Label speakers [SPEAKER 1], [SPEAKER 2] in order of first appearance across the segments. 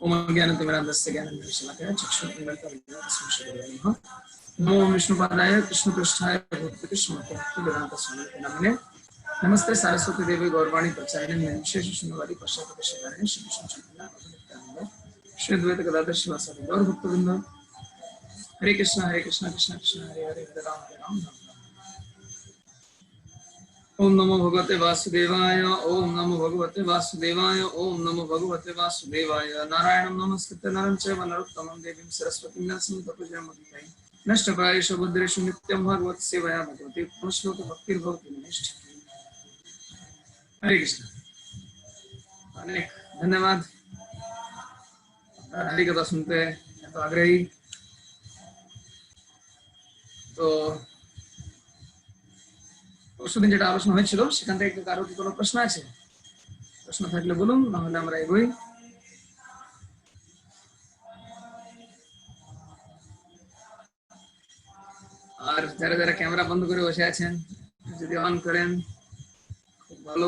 [SPEAKER 1] ओम ज्ञानतिमिरान्धस्य ज्ञानञ्जनशलाकया चक्षुरुन्मीलितं तस्मै श्रीगुरवे नमः। नमो विष्णुपादाय कृष्णपृष्ठाय भक्तिवेदान्तस्वामिने नमः। नमस्ते सरस्वती देवी गौरवाणी प्रचारिणे विशेष शून्यवादी पश्चात्पश्चारिणे श्री कृष्ण चैतन्य श्री द्वैत गदाधर शिवासादि गौर भक्तवृंद। हरे कृष्ण कृष्ण कृष्ण हरे हरे हरे राम राम राम। ओम नमो भगवते वासुदेवाय। ओम नमो भगवते वासुदेवाय। ओम नमो भगवते वासुदेवाय। नारायणं नमस्कृत्य नरं चैव नरोत्तमं देवीं सरस्वतीं व्यासं ततो जयमुदीरये। नष्टप्रायेषु बुद्धिरेषु नित्यं भगवत् सेवया भगवती पुनश्लोक भक्तिर्भवति नष्ट। हरे कृष्ण। अनेक धन्यवाद। हरि कथा सुनते हैं तो आग्रही। तो পরশুদিন যেটা আলোচনা হয়েছিল সেখান থেকে কারো কি কোনো প্রশ্ন আছে? প্রশ্ন থাকলে বলুন, না হলে আমরা এগোই। আর যারা যারা ক্যামেরা বন্ধ করে বসে আছেন যদি অন করেন খুব ভালো।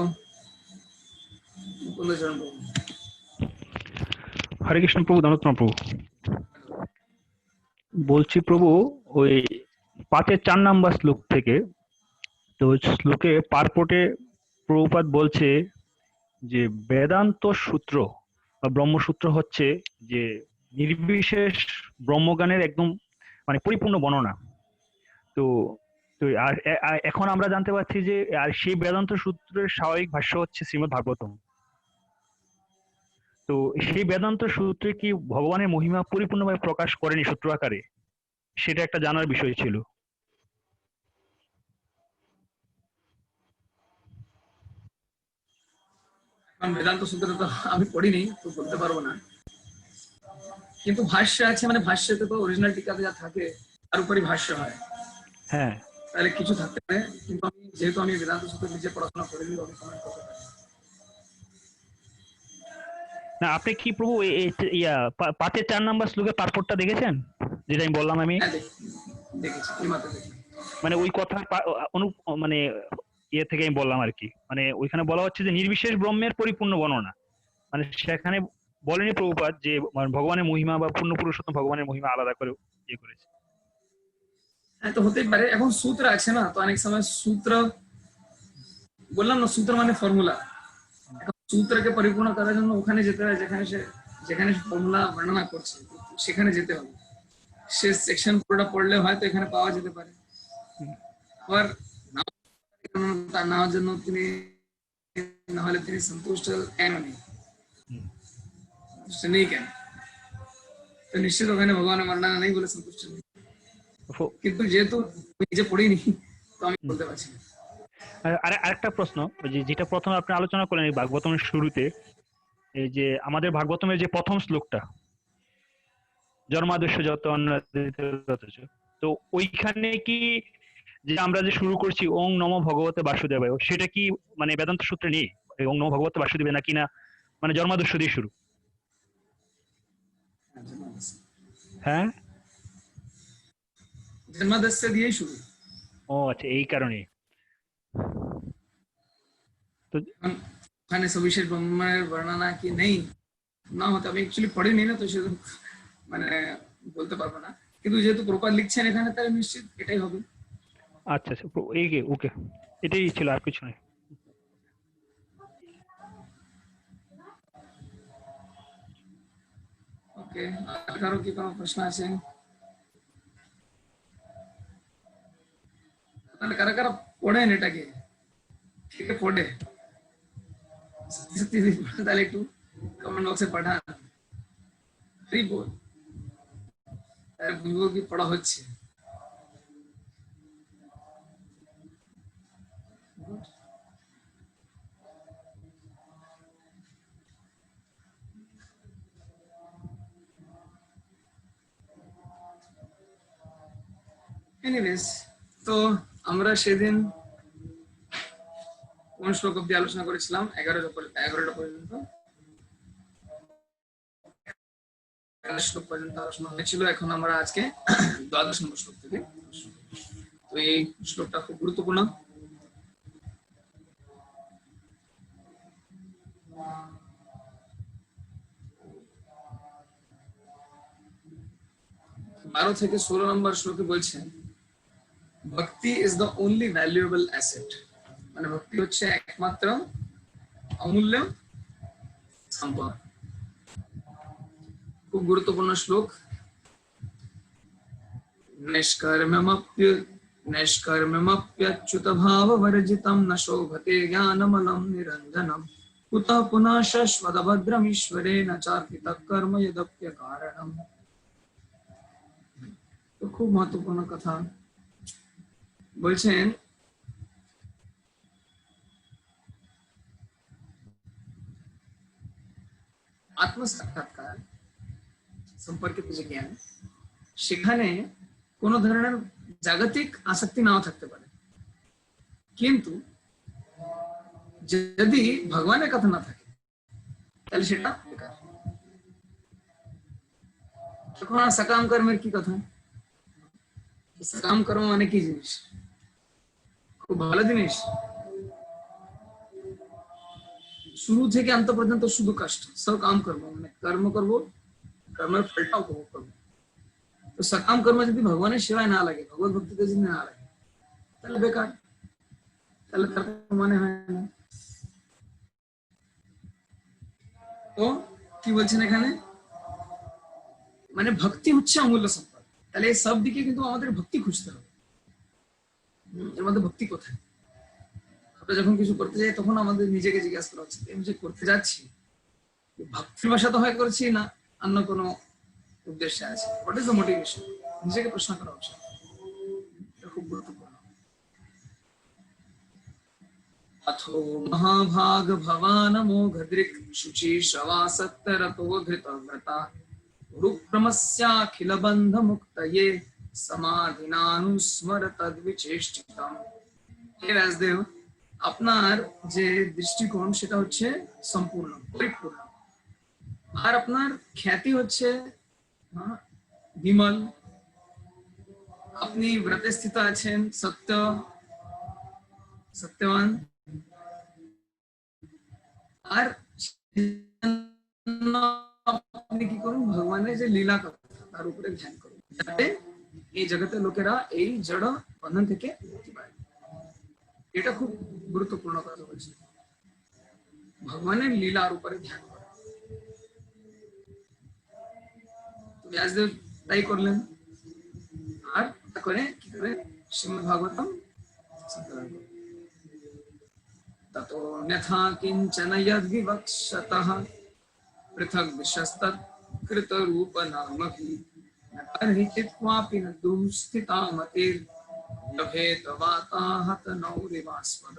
[SPEAKER 2] হরে কৃষ্ণ প্রভু, ধন্যবাদ প্রভু। বলছি প্রভু, ওই 5-4 নাম্বার শ্লোক থেকে, তো শ্লোকে পারপটে প্রভুপাদ বলছে যে বেদান্ত সূত্র বা ব্রহ্মসূত্র হচ্ছে যে নির্বিশেষ ব্রহ্মজ্ঞানের একদম মানে পরিপূর্ণ বর্ণনা। তো তো আর এখন আমরা জানতে পারছি যে আর সেই বেদান্ত সূত্রের স্বাভাবিক ভাষ্য হচ্ছে শ্রীমদ্ ভাগবতম। তো সেই বেদান্ত সূত্রে কি ভগবানের মহিমা পরিপূর্ণভাবে প্রকাশ করেনি সূত্র আকারে, সেটা একটা জানার বিষয় ছিল।
[SPEAKER 1] বেদান্ত সূত্র তো আমি পড়িনি তো বলতে পারবো না, কিন্তু ভাষ্য আছে, মানে ভাষ্যতে তো অরিজিনাল টিকাতে যা থাকে তার উপরই ভাষ্য হয়।
[SPEAKER 2] হ্যাঁ,
[SPEAKER 1] তাহলে কিছু থাকতে পারে, কিন্তু আমি যেহেতু আমি বেদান্ত সূত্র নিজে পড়াশোনা করিনি আমি কমেন্ট করতে পারি
[SPEAKER 2] না। আপনি কি প্রভু 5-4 নাম্বার শ্লোকের পাসপোর্টটা দেখেছেন, যেটা আমি বললাম? আমি
[SPEAKER 1] দেখেছি, এই মাত্র দেখি।
[SPEAKER 2] মানে ওই কথা মানে ইয়ে থেকে আমি বললাম আর কি। মানে ওইখানে বলা হচ্ছে যে নির্বিশেষ ব্রহ্মের পরিপূর্ণ বর্ণনা। মানে সেখানে বলেনি প্রভুপাদ যে ভগবানের মহিমা বা পূর্ণ পুরুষোত্তম ভগবানের মহিমা আলাদা করে ইয়ে করেছে।
[SPEAKER 1] হ্যাঁ, তো হতেই পারে। এখন সূত্র আছে না, তো অনেক সময় সূত্র, বললাম না সূত্র মানে ফর্মুলা। এখন সূত্রকে পরিপূর্ণ করার জন্য ওখানে যেতে হয় যেখানে ফর্মুলা বর্ণনা করছে, সেখানে যেতে হবে। সে সেকশন পুরোটা পড়লে হয়তো এখানে পাওয়া যেতে পারে। আবার তা নেওয়ার জন্য তিনি, না হলে তিনি সন্তুষ্ট কেন নেই, সন্তুষ্ট নেই কেন? তো নিশ্চিত ওখানে ভগবানের বর্ণনা নেই বলে সন্তুষ্ট নেই। কিন্তু যেহেতু নিজে পড়িনি তো আমি বলতে পারছি না।
[SPEAKER 2] আরেকটা প্রশ্ন, যেটা প্রথমে আপনি আলোচনা করলেন এই ভাগবতমের শুরুতে, এই যে আমাদের ভাগবতমের যে প্রথম শ্লোকটা, জন্মাদস্য যত তো ওইখানে কি যে আমরা যে শুরু করছি ওং নমো ভগবতে বাসুদেবায়, সেটা কি মানে বেদান্ত সূত্রে নেই ওং নমো ভগবতে বাসুদেবে, নাকি না মানে জন্মাদস্য দিয়ে শুরু? হ্যাঁ,
[SPEAKER 1] জন্মাদস্য দিয়েই শুরু।
[SPEAKER 2] ও আচ্ছা, এই কারণে। তো
[SPEAKER 1] ওখানে সবিশেষ ব্রহ্মের বর্ণনা কি নেই না হতে, আমি অ্যাকচুয়ালি পড়িনি না, তো সেটা মানে বলতে পারবো না। কিন্তু যেহেতু প্রপাত লিখছেন এখানে, তাহলে নিশ্চিত এটাই হবে।
[SPEAKER 2] আচ্ছা আচ্ছা, ওকে, এটাই ছিল, আর কিছু নেই।
[SPEAKER 1] ওকে, আর কারো কি কোনো প্রশ্ন আছে? তাহলে কারা কারা পড়েন এটাকে, ঠিক পড়ে তাহলে একটু কমেন্ট বক্সে পাঠান। বুঝবো কি পড়া হচ্ছে। এনিওয়েজ, তো আমরা সেদিন কোন শ্লোক অব্দি আলোচনা করেছিলাম? 11টা পর্যন্ত শ্লোক পর্যন্ত আলোচনা হয়েছিল। এখন আমরা আজকে 12 নম্বর শ্লোক থেকে, তো এই শ্লোকটা খুব গুরুত্বপূর্ণ। 12 থেকে 16 নম্বর শ্লোকে বলছেন ভক্তি is the only valuable asset, মানে ভক্তি হচ্ছে একমাত্র অমূল্য সম্পদ। খুব গুরুত্বপূর্ণ শ্লোক। नैष्कर्म्यमप्यच्युत भाववर्जितं न शोभते ज्ञानमलं निरञ्जनम् कुतः पुनः शश्वतभद्रमीश्वरेण चार्पितः कर्म यदप्यकारणम्। तो खूब महत्वपूर्ण कथा বলছেন আত্মসাক্ষাৎকার সম্পর্কিত যে জ্ঞান, সেখানে কোন ধরনের জাগতিক আসক্তি নাও থাকতে পারে, কিন্তু যদি ভগবানের কথা না থাকে তাহলে সেটা বেকার। তখন আর সকাম কর্মের কি কথা? সকাম কর্ম মানে কি জিনিস? খুব ভালো জিনিস, শুরু থেকে অন্ত পর্যন্ত শুধু কষ্ট। সকাম কর্ম মানে কর্ম করব, কর্মের ফলটা উপভোগ করবো। তো সকাম কর্ম যদি ভগবানের সেবায় না লাগে, ভগবত ভক্তিতে যদি না লাগে, তাহলে বেকার, তাহলে তার মানে হয় না। তো কি বলছেন এখানে, মানে ভক্তি হচ্ছে অমূল্য সম্পদ। তাহলে এই সব দিকে কিন্তু আমাদের ভক্তি খুঁজতে হবে। এর মধ্যে ভক্তি কোথায়? আমরা যখন কিছু করতে যাই তখন আমাদের নিজেকে জিজ্ঞাসা করা উচিত, আমি যে করতে যাচ্ছি ভক্তির বশত হয়ে করছি না অন্য কোনো উদ্দেশ্যে আছে? What is the motivation? নিজেকে প্রশ্ন করা উচিত। এটা খুব গুরুত্বপূর্ণ। अथो महाभाग भवान मोघदृक् शुचि श्रवासत्तरतो धृतव्रता रुक्रमस्याखिल बंध मुक्तये समाधिनानुस्मर तद्विचेष्टितम्। হে ব্যাসদেব, আপনার যে দৃষ্টিকোণ সেটা হচ্ছে সম্পূর্ণ, পরিপূর্ণ, আর আপনার খ্যাতি হচ্ছে বিমল। আপনি ব্রতে স্থিত আছেন, সত্য, সত্যবান, আর আপনি কি করুন, ভগবানের যে লীলা কথা তার উপরে ধ্যান করুন, যাতে এই জগতের লোকেরা এই জড় বন্ধন থেকে মুক্তি পায়। এটা খুব গুরুত্বপূর্ণ কথা বলছে, ভগবানের লীলার উপরে ধ্যান করা। ব্যাসদেব তাই করলেন, আর করে কি করে শ্রীমদ্ ভাগবতম संकलन करो। ततो न्यथा किंचन यद्विवक्षतः पृथग् विशस्तत् कृतरूपनामभिः न तर्हि चित्वापि न दुःस्थिता मतिर्लभेत वाताहतनौरिवास्पद।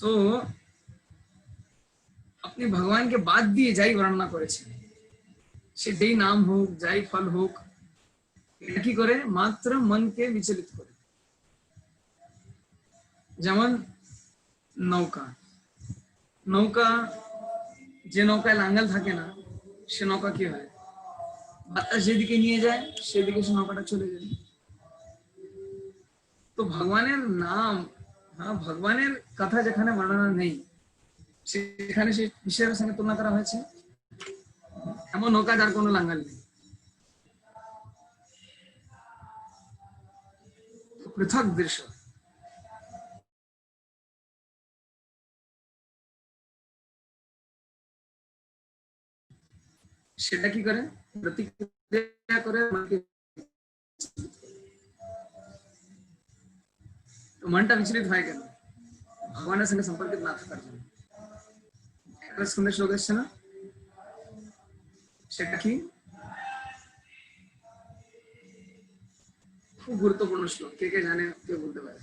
[SPEAKER 1] तो अपने भगवान के बाद दिए যাই বর্ণনা করেছেন, সে যেই নাম হোক, যাই ফল হোক, এটা কি করে? মাত্র মনকে বিচলিত করে। যেমন নৌকা, নৌকা যে নৌকায় লাঙ্গল থাকে না, সে নৌকা কি হয়? বাতাস যেদিকে নিয়ে যায় সেদিকে সে নৌকাটা চলে যায়। তো ভগবানের নাম, ভগবানের কথা যেখানে বর্ণনা নেই, সেখানে সে কিসের সঙ্গে তুলনা করা হয়েছে? এমন নৌকা যার কোনো লাঙ্গল নেই। পৃথক দৃশ্য, সেটা কি করে? প্রতিক্রিয়া করে মনটা বিচলিত হয় কেন? ভগবানের সঙ্গে সম্পর্কিত না থাকার জন্য। একটা সুন্দর শ্লোক এসছে না, সেটা কি? খুব গুরুত্বপূর্ণ শ্লোক, কে কে জানে, কে বলতে পারে?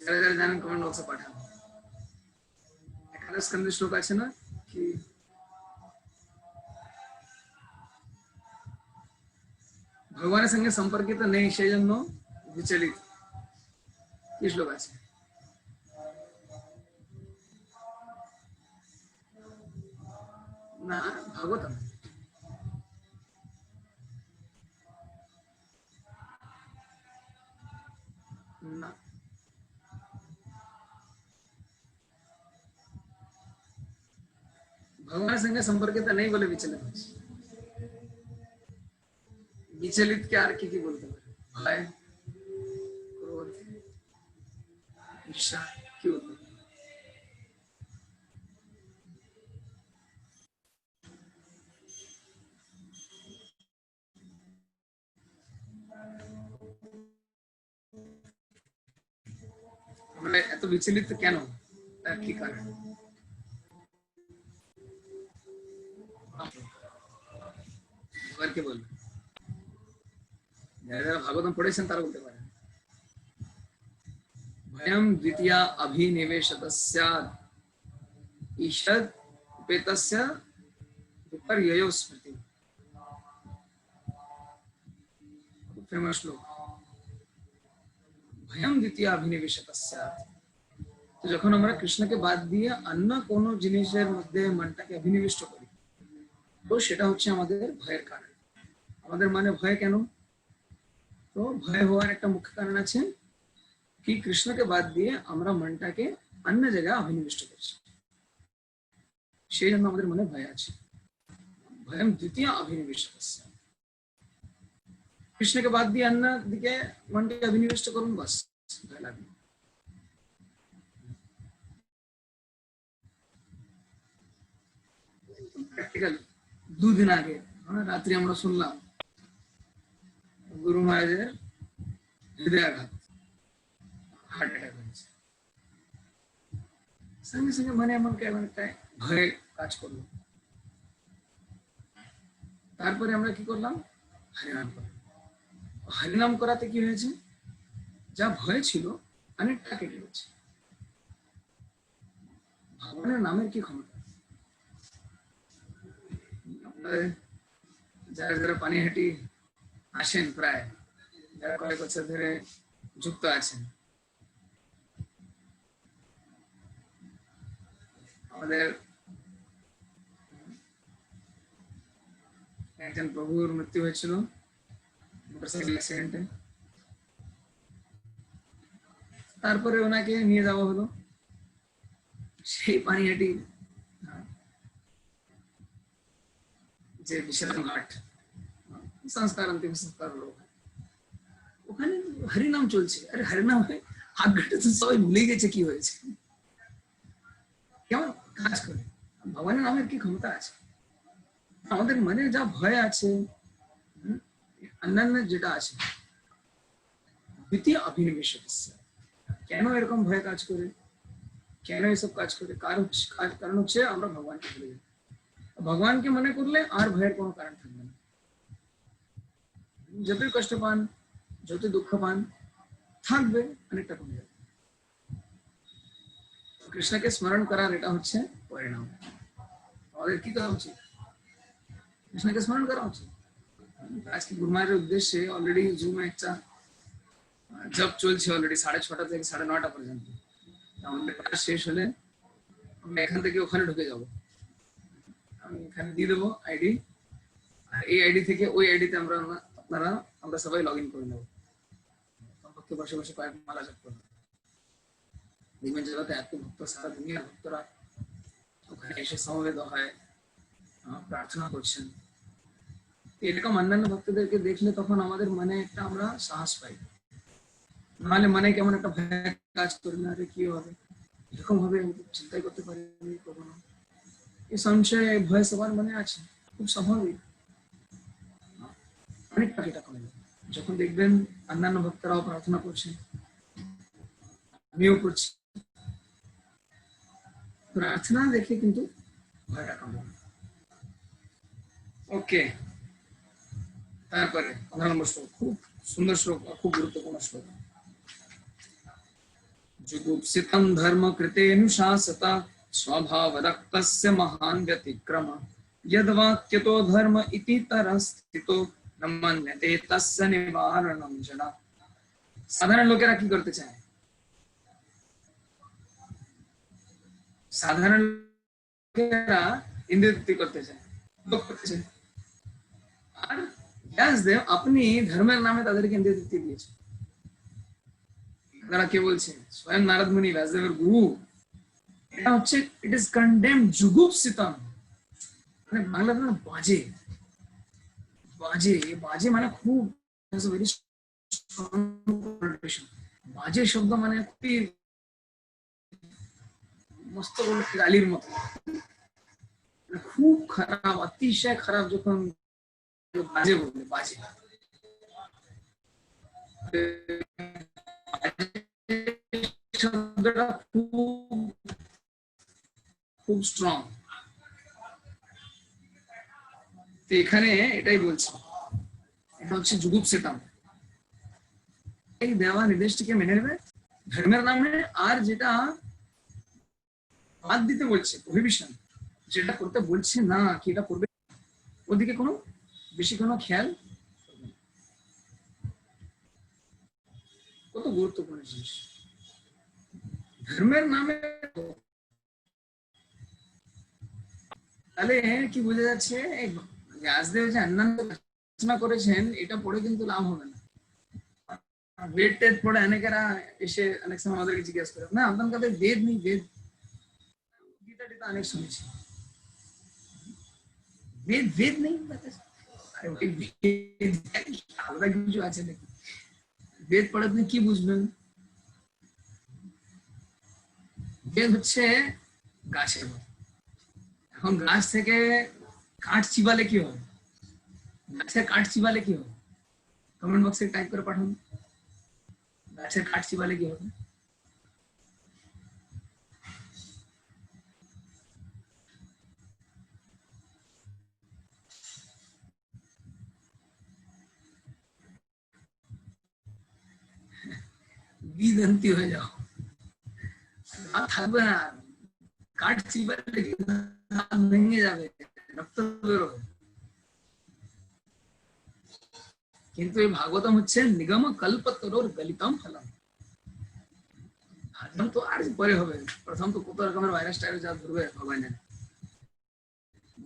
[SPEAKER 1] যারা যারা জানেন কমেন্ট বক্সে পাঠান। একাদশ স্কন্ধে শ্লোক আছে না কি, ভগবানের সঙ্গে সম্পর্কিত নেই সেই জন্য বিচলিত, কি শ্লোক আছে? না, ভাগবতম না, ভগবানের সঙ্গে সম্পর্কিত নেই বলে বিচলিত হচ্ছে। বিচলিত কে আর কি কি বলতে পারে? ভয়, ক্রোধ, ঈর্ষা, কি বলতে পারে? আমরা এত বিচলিত কেন? তার কি কারণ? এবার কে বলবে? যারা যারা ভাগবতম পড়েছেন তারা বলতে পারেন। ভয়ম দ্বিতীয়া অভিনিবেশতস্যাৎ ঈষদ উपेतस्य विपर्ययो स्मृति। फेमस श्लोक। ভয়ম দ্বিতীয়া অভিনিবেশতস্যাৎ। তো যখন আমরা কৃষ্ণকে বাদ দিয়ে অন্য কোনো জিনিসের মধ্যে মনটাকে অভিনিবিষ্ট করি, তো সেটা হচ্ছে আমাদের ভয়ের কারণ। আমাদের মানে ভয় কেন? তো ভয় হওয়ার একটা মুখ্য কারণ আছে কি কৃষ্ণকে বাদ দিয়ে আমরা মনটাকে অন্য জায়গায় অভিনিবিষ্ট করছি, সেই জন্য আমাদের মনে ভয় আছে। ভয়ম দ্বিতীয় অভিনিবেশ। কৃষ্ণকে বাদ দিয়ে অন্য দিকে মনটাকে অভিনিবিষ্ট করুন, বাস ভয় লাগবে। প্র্যাকটিক্যাল 2 দিন আগে রাত্রি আমরা শুনলাম গুরু মহারাজের হৃদয়াঘাত, হার্ট অ্যাটাক হয়েছে। সঙ্গে সঙ্গে মানে এমন একটা ভয়ে কাজ করলো। তারপরে আমরা কি করলাম? হরিনাম করলাম। হরিনাম করাতে কি হয়েছে? যা ভয় ছিল অনেকটা কেটে গেছে। ভগবানের নামের কি ক্ষমতা! যারা যারা পানিহাটি আসেন, প্রায় যারা কয়েক বছর ধরে যুক্ত আছেন, আমাদের একজন প্রভুর মৃত্যু হয়েছিল মোটরসাইকেল অ্যাক্সিডেন্টে। তারপরে ওনাকে নিয়ে যাওয়া হলো সেই পানিহাটি যে বিশাল ঘাট, সংস্কার অন্তিম সংস্কার হলো, ওখানে হরিনাম চলছে। আরে হরিনাম হাত ঘাটে তো সবাই ভুলে গেছে কি হয়েছে, কেমন কাজ করে। ভগবানের নামের কি ক্ষমতা আছে! আমাদের মনে যা ভয় আছে, অন্যান্য যেটা আছে, দ্বিতীয় অভিনিবেশ। কেন এরকম ভয় কাজ করে, কেন এসব কাজ করে? কারণ হচ্ছে আমরা ভগবানকে ভুলে যাই। ভগবানকে মনে করলে আর ভয়ের কোনো কারণ থাকবে না। যতই কষ্ট পান, যতই দুঃখ পান, থাকবে, অনেকটা কমে যাবে। কৃষ্ণকে স্মরণ করার এটা হচ্ছে পরিণাম। আমাদের কি করা উচিত? কৃষ্ণকে স্মরণ করা উচিত। আজকে গুরুমায়ের উদ্দেশ্যে অলরেডি জুমে একটা জব চলছে, অলরেডি 6:30 থেকে 9:30 পর্যন্ত। আমাদের ক্লাস শেষ হলে আমরা এখান থেকে ওখানে ঢুকে যাব। আমি এখানে দিয়ে দেবো আইডি, আর এই আইডি থেকে ওই আইডিতে আমরা সবাই লগ ইন করে নেবো। কমপক্ষে বসে বসে কয়েক মালা জপ করবো। দেখবেন জগতে এত ভক্ত, সারা দুনিয়ার ভক্তরা ওখানে এসে সমবেত হয়, প্রার্থনা করছেন। এরকম অন্যান্য ভক্তদেরকে দেখলে তখন আমাদের মনে একটা আমরা সাহস পাই। নাহলে মনে কেমন একটা ভয় কাজ করে, না রে কি হবে, এরকম হবে, আমি চিন্তাই করতে পারিনি কখনো। এই সংশয়, ভয় সবার মনে আছে, খুব স্বাভাবিক। অনেকটা এটা কমে যাবে যখন দেখবেন অন্যান্য ভক্তরাও প্রার্থনা করছেন, আমিও করছি। প্রার্থনা দেখে কিন্তু ভয়টা কমে যাবে। ওকে, তারপরে 15 নম্বর শ্লোক, খুব সুন্দর শ্লোক, খুব গুরুত্বপূর্ণ শ্লোক। जुगुप्सितं धर्म कृतेऽनुशासता स्वभावरक्तस्य महान् व्यतिक्रम यद्वाक्यतो धर्म इति तरस्थितो न मन्यते तस्य निवारणं जना। সাধারণ লোকেরা কি করতে চায়? সাধারণ লোকেরা ইন্দ্রিয়তৃপ্তি করতে চায়, আর ব্যাসদেব আপনি ধর্মের নামে তাদেরকে ইন্দ্রিয়তৃপ্তি দিয়েছে। তারা কে বলছেন? স্বয়ং নারদ মুনি, ব্যাসদেবের গুরু। এটা হচ্ছে ইট ইজ কন্ডেমড, জুগুপ্সিতম। মানে বাংলা না বাজে, বাজে বাজে মানে খুব ভেরি বাজে শব্দ মানে খুবই মস্ত বড় গালির মতো, মানে খুব খারাপ, অতিশয় খারাপ যখন বাজে বলবে, বাজে শব্দটা খুব খুব স্ট্রং। তো এখানে এটাই বলছি, এটা হচ্ছে যুগুপ্সিতম, এই দেওয়া নির্দেশটিকে মেনে নেবে ধর্মের নামে, আর যেটা বাদ দিতে বলছে প্রহিবিশন, যেটা করতে বলছে না কি এটা করবে, ওদিকে কোনো বেশি কোনো খেয়াল করবে না। কত গুরুত্বপূর্ণ জিনিস ধর্মের নামে। তাহলে কি বোঝা যাচ্ছে, ব্যাসদেব যে অন্যান্য রচনা করেছেন এটা পড়ে কিন্তু লাভ হবে না। বেদ টেদ পড়ে অনেকেরা এসে অনেক সময় আমাদেরকে জিজ্ঞাসা করে, না আপনার কাছে বেদ নেই, বেদ গীতা টিতা অনেক শুনেছি, বেদ বেদ নেই, আরে ওই বেদ আলাদা কিছু আছে নাকি? বেদ পড়ে আপনি কি বুঝবেন? বেদ হচ্ছে গাছের মতো। এখন গাছ থেকে কাঠ চিবালে কি হয়? গাছের কাঠ চিবালে কি হবে? কমেন্ট বক্সে টাইপ করে পাঠান, গাছের কাঠ চিবালে কি হবে? বিদন্তি হয়ে যাও, দাঁত থাকবে না, কাঠ চিবালে দাঁত ভেঙে যাবে, রক্ত বেরোবে। কিন্তু এই ভাগবতম হচ্ছে নিগম কল্পতরুর গলিতম ফলম। হাজম তো আর পরে হবে, প্রথম তো কত রকমের ভাইরাস টাইরাস যা ধরবে ভগবান জানে,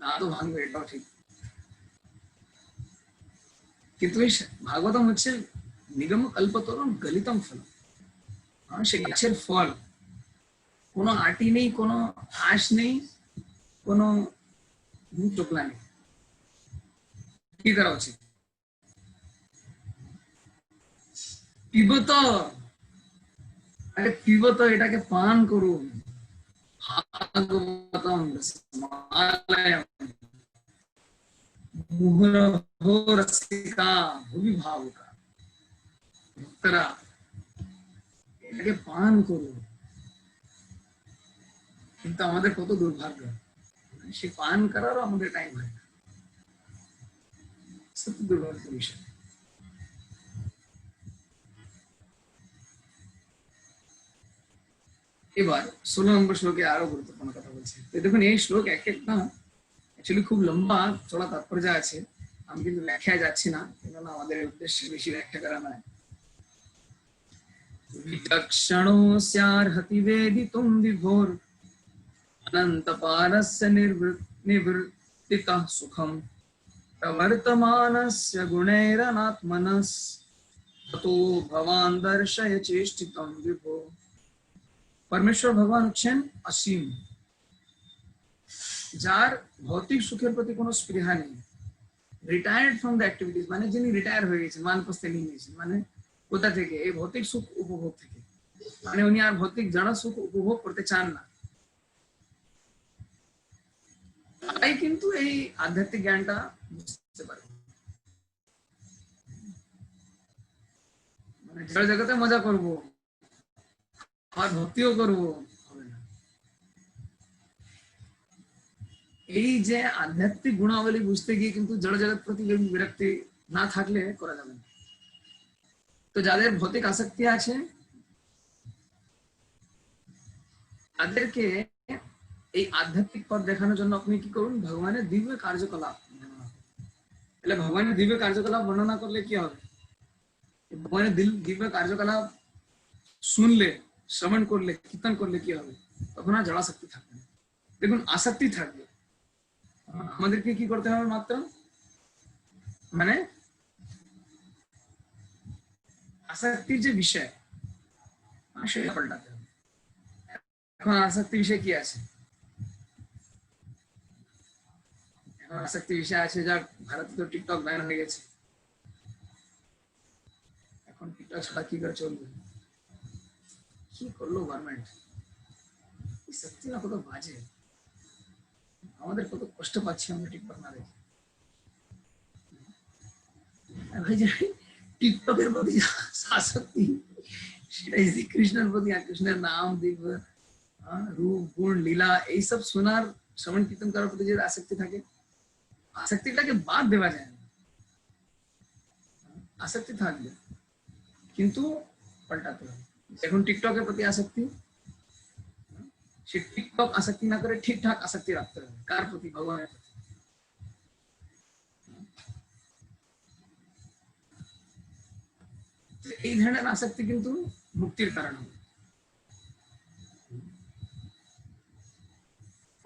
[SPEAKER 1] দাঁতও ভাঙবে, এটাও ঠিক। কিন্তু এই ভাগবতম হচ্ছে নিগম কল্পতরুর গলিতম ফলম, সে গাছের ফল, কোনো আটি নেই, কোনো আঁশ নেই, কোনো টোকলা নেই। কি করা উচিত? পিবত, আরে পিবত, এটাকে পান করুন। ভাগবতম রসমালয়ম মুহুরহো রসিকা ভুবি ভাবুকা। ভক্তরা এটাকে পান করুন। কিন্তু আমাদের কত দুর্ভাগ্য, সে পান করারও আমাদের টাইম হয় না, সত্যি দুর্ভাগ্যের বিষয়। এবার 16 নম্বর শ্লোকে আরো গুরুত্বপূর্ণ কথা বলছে। তো দেখুন এই শ্লোক এক একটা অ্যাকচুয়ালি খুব লম্বা চড়া তাৎপর্য আছে, আমি কিন্তু ব্যাখ্যায় যাচ্ছি না, কেননা আমাদের উদ্দেশ্যে বেশি ব্যাখ্যা করা নয়। विचक्षणोऽस्यार्हति वेदितुं विभोर् अनन्तपारस्य निवृत्तितः सुखम् प्रवर्तमानस्य गुणैरनात्मनस् ततो भवान् दर्शय चेष्टितं विभो। परमेश्वर भगवान হচ্ছেন অসীম, যার ভৌতিক সুখের প্রতি কোনো স্পৃহা নেই, রিটায়ার্ড ফ্রম দ্য অ্যাক্টিভিটিস, মানে যিনি রিটায়ার হয়ে গেছেন, মানপস্তে নিয়ে নিয়েছেন, মানে কোথা থেকে? এই ভৌতিক সুখ উপভোগ থেকে, মানে উনি আর ভৌতিক জড় সুখ উপভোগ করতে চান না। তাই কিন্তু এই আধ্যাত্মিক জ্ঞানটা বুঝতে পারে, মানে জড় জগতে মজা করব আর ভক্তিও করব হবে না। এই যে আধ্যাত্মিক গুণাবলী বুঝতে গিয়ে কিন্তু জড় জগৎ প্রতি বিরক্তি না থাকলে করা যাবে না। তো যাদের ভৌতিক আসক্তি আছে তাদেরকে এই আধ্যাত্মিক পথ দেখানোর জন্য আপনি কি করুন, ভগবানের দিব্য কার্যকলাপ বর্ণনা করুন। তাহলে ভগবানের দিব্য কার্যকলাপ বর্ণনা করলে কি হবে? ভগবানের দিব্য কার্যকলাপ শুনলে, শ্রবণ করলে, কীর্তন করলে কি হবে? তখন আর জড়াসক্তি থাকবে না। দেখুন আসক্তি থাকবে, আমাদেরকে কি করতে হবে? মাত্র মানে আসক্তির যে বিষয় সেটা পাল্টাতে হবে। এখন আসক্তি বিষয় কি আছে? আসক্তি বিষয় আছে, যা ভারতে তো টিকটক ব্যান হয়ে গেছে, এখন টিকটক ছাড়া কি করে চলবে? কি করলো গভর্নমেন্ট? সত্যি না কত বাজে, আমাদের কত কষ্ট পাচ্ছি আমরা টিকটক না দেখে। আর ভাই যে টিকটকের প্রতি আসক্তি, সেটাই শ্রীকৃষ্ণের প্রতি, কৃষ্ণের নাম দিব্য রূপ গুণ লীলা এইসব শোনার, শ্রবণ কীর্তন করার প্রতি যদি আসক্তি থাকে, আসক্তিটাকে বাদ দেওয়া যায় না, আসক্তি থাকবে কিন্তু পাল্টাতে হবে। এখন টিকটকের প্রতি আসক্তি, সে টিকটক আসক্তি না করে ঠিকঠাক আসক্তি রাখতে হবে, কার প্রতি? ভগবানের প্রতি। এই ধরনের আসক্তি কিন্তু মুক্তির কারণ হবে।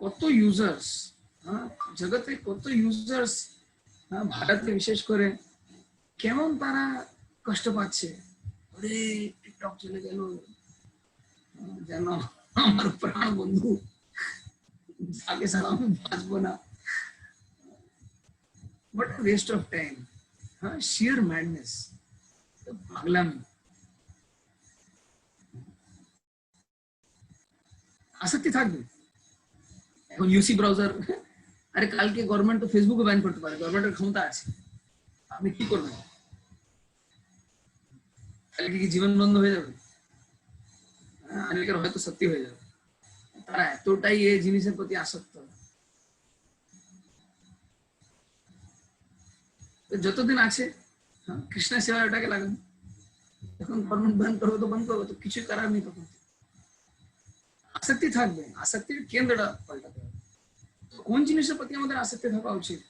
[SPEAKER 1] কত ইউজার্স, জগতে কত ইউজার্স, ভারতে বিশেষ করে, কেমন তারা কষ্ট পাচ্ছে, ওরে টিকটক চলে গেল, যেন আমার প্রাণ বন্ধু, আগে ছাড়া আমি বাঁচবো না। But West of time, shear madness, পাগলামি। আসক্তি থাকবে। এখন ইউসি ব্রাউজার, আরে কালকে গভর্নমেন্ট তো ফেসবুকে ব্যান করতে পারে, গভর্নমেন্টের ক্ষমতা আছে, আপনি কি করবেন? কালকে কি জীবন বন্ধ হয়ে যাবে? অনেকের হয়তো সত্যি হয়ে যাবে, তারা এতটাই এই জিনিসের প্রতি আসক্ত। যতদিন আছে কৃষ্ণের সেবা ওটাকে লাগান। যখন গভর্নমেন্ট ব্যান করবে তো বন্ধ করবে, তো কিছু করার নেই তখন। আসক্তি থাকবে, আসক্তির কেন্দ্রটা পাল্টাতে হবে। কোন জিনিসের প্রতি আমাদের আসক্তি থাকা উচিত?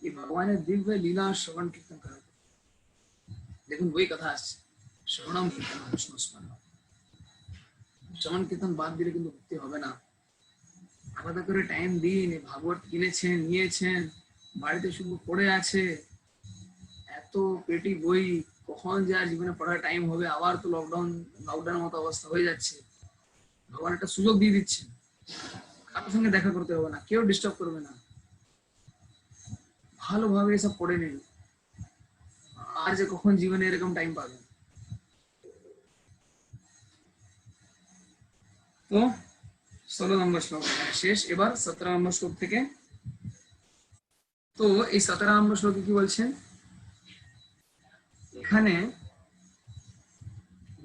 [SPEAKER 1] এই ভগবানের দিব্য লীলা শ্রবণ কীর্তন করা। দেখুন বই কথা আসছে, শ্রবণম কীর্তন বিষ্ণু স্মরণ। শ্রবণ কীর্তন বাদ দিলে কিন্তু মুক্তি হবে না। আলাদা করে টাইম দিন, ভাগবত কিনেছেন, নিয়েছেন, বাড়িতে শুধু পড়ে আছে, এত পেটি বই, কখন যে আর জীবনে পড়ার টাইম হবে? আবার তো লকডাউনের মতো অবস্থা হয়ে যাচ্ছে। ভগবান একটা সুযোগ দিয়ে দিচ্ছে, কারোর সঙ্গে দেখা করতে হবে না, কেউ ডিস্টার্ব করবে না, ভালোভাবে এসব পড়ে নিন, আর যে কখন জীবনে এরকম টাইম পাবেন। তো 16 নম্বর শ্লোক শেষ, এবার 17 নম্বর শ্লোক থেকে। তো এই 17 নম্বর শ্লোকে কি বলছেন? এখানে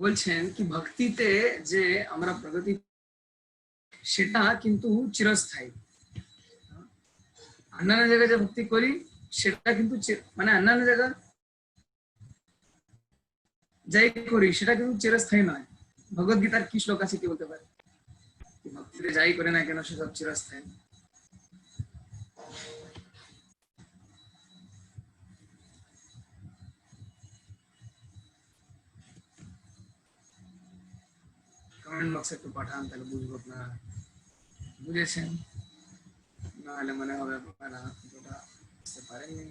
[SPEAKER 1] বলছেন কি ভক্তিতে যে আমরা প্রগতি, সেটা কিন্তু চিরস্থায়ী। অন্যান্য জায়গায় যে ভক্তি করি সেটা কিন্তু মানে অন্যান্য জায়গায় যাই করি সেটা কিন্তু চিরস্থায়ী নয়। ভগবত গীতার কি শ্লোক আছে কি বলতে পারে? ভক্তিতে যাই করে না কেন সেসব চিরস্থায়ী। কমেন্ট বক্সে একটু পাঠান, তাহলে বুঝবো আপনারা বুঝেছেন, নাহলে মনে হবে আপনারা যেটা বুঝতে পারেননি।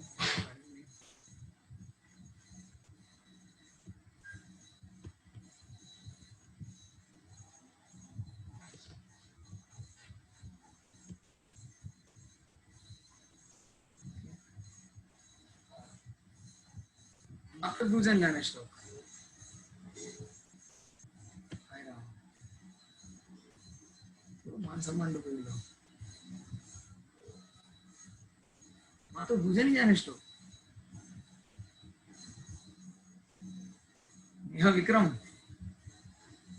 [SPEAKER 1] মাত্র 2 জন জানে শ্লোক। মান সম্মান ডুবে গেল, মাত্র 2 জনই জানে শ্লোক। नेहा विक्रम,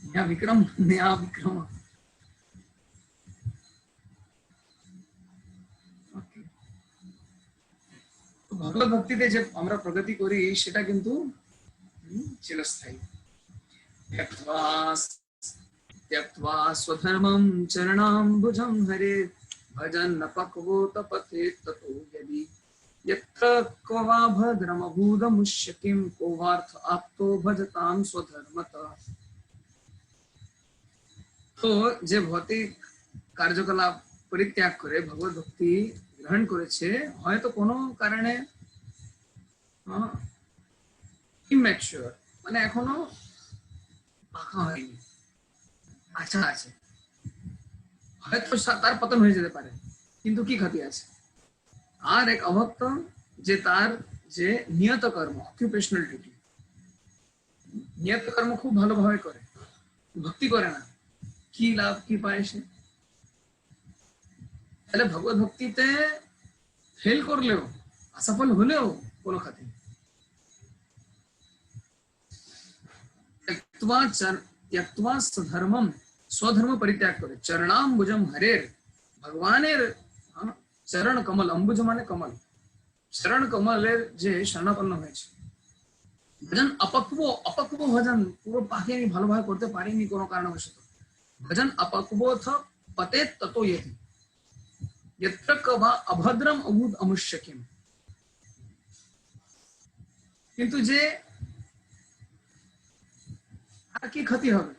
[SPEAKER 1] नेहा विक्रम, नेहा विक्रम। ভগবত ভক্তিতে যে আমরা প্রগতি করি সেটা কিন্তু চিরস্থায়ী। त्यक्त्वा स्वधर्मं चरणाम्बुजं हरे भजन् पक्वो तपते ततो यदि यत्र क्व वा भद्रमभूदमुष्य किं को वार्थ आप्तो भजतां स्वधर्मतः। তো যে ভৌতিক কার্যকলাপ পরিত্যাগ করে ভগবত ভক্তি গ্রহণ করেছে, হয়তো কোনো কারণে ইম্যাচিওর, মানে এখনো পাকা হয়নি, আচ্ছা আছে, হয়তো তার পতন হয়ে যেতে পারে, কিন্তু কি ক্ষতি আছে? আর এক অভক্ত যে তার যে নিয়ত কর্ম অকুপেশনাল ডিউটি নিয়ত কর্ম খুব ভালোভাবে করে ভক্তি করে না কি লাভ কি পায় সে তাহলে ভগবত ভক্তিতে ফেল করলেও असफल হলেও কোনো খাতে त्यक्त्वा स्वधर्मम स्वधर्म परित्याग करे चरणाम्बुजम हरेर भगवानेर चरण कमल अम्बुज माने कमल चरण कमलेर যে শরণাপন্ন হয়েছে ভজন অপক্ব ভজন পুরো পাকেনি ভালোভাবে করতে পারেনি কোনো কারণবশত ভজন অপক্বোথ পতে ততো यति यत्र कवा अभद्रम अबुद अमुष्यकिम কিন্তু যে আর কি ক্ষতি হবে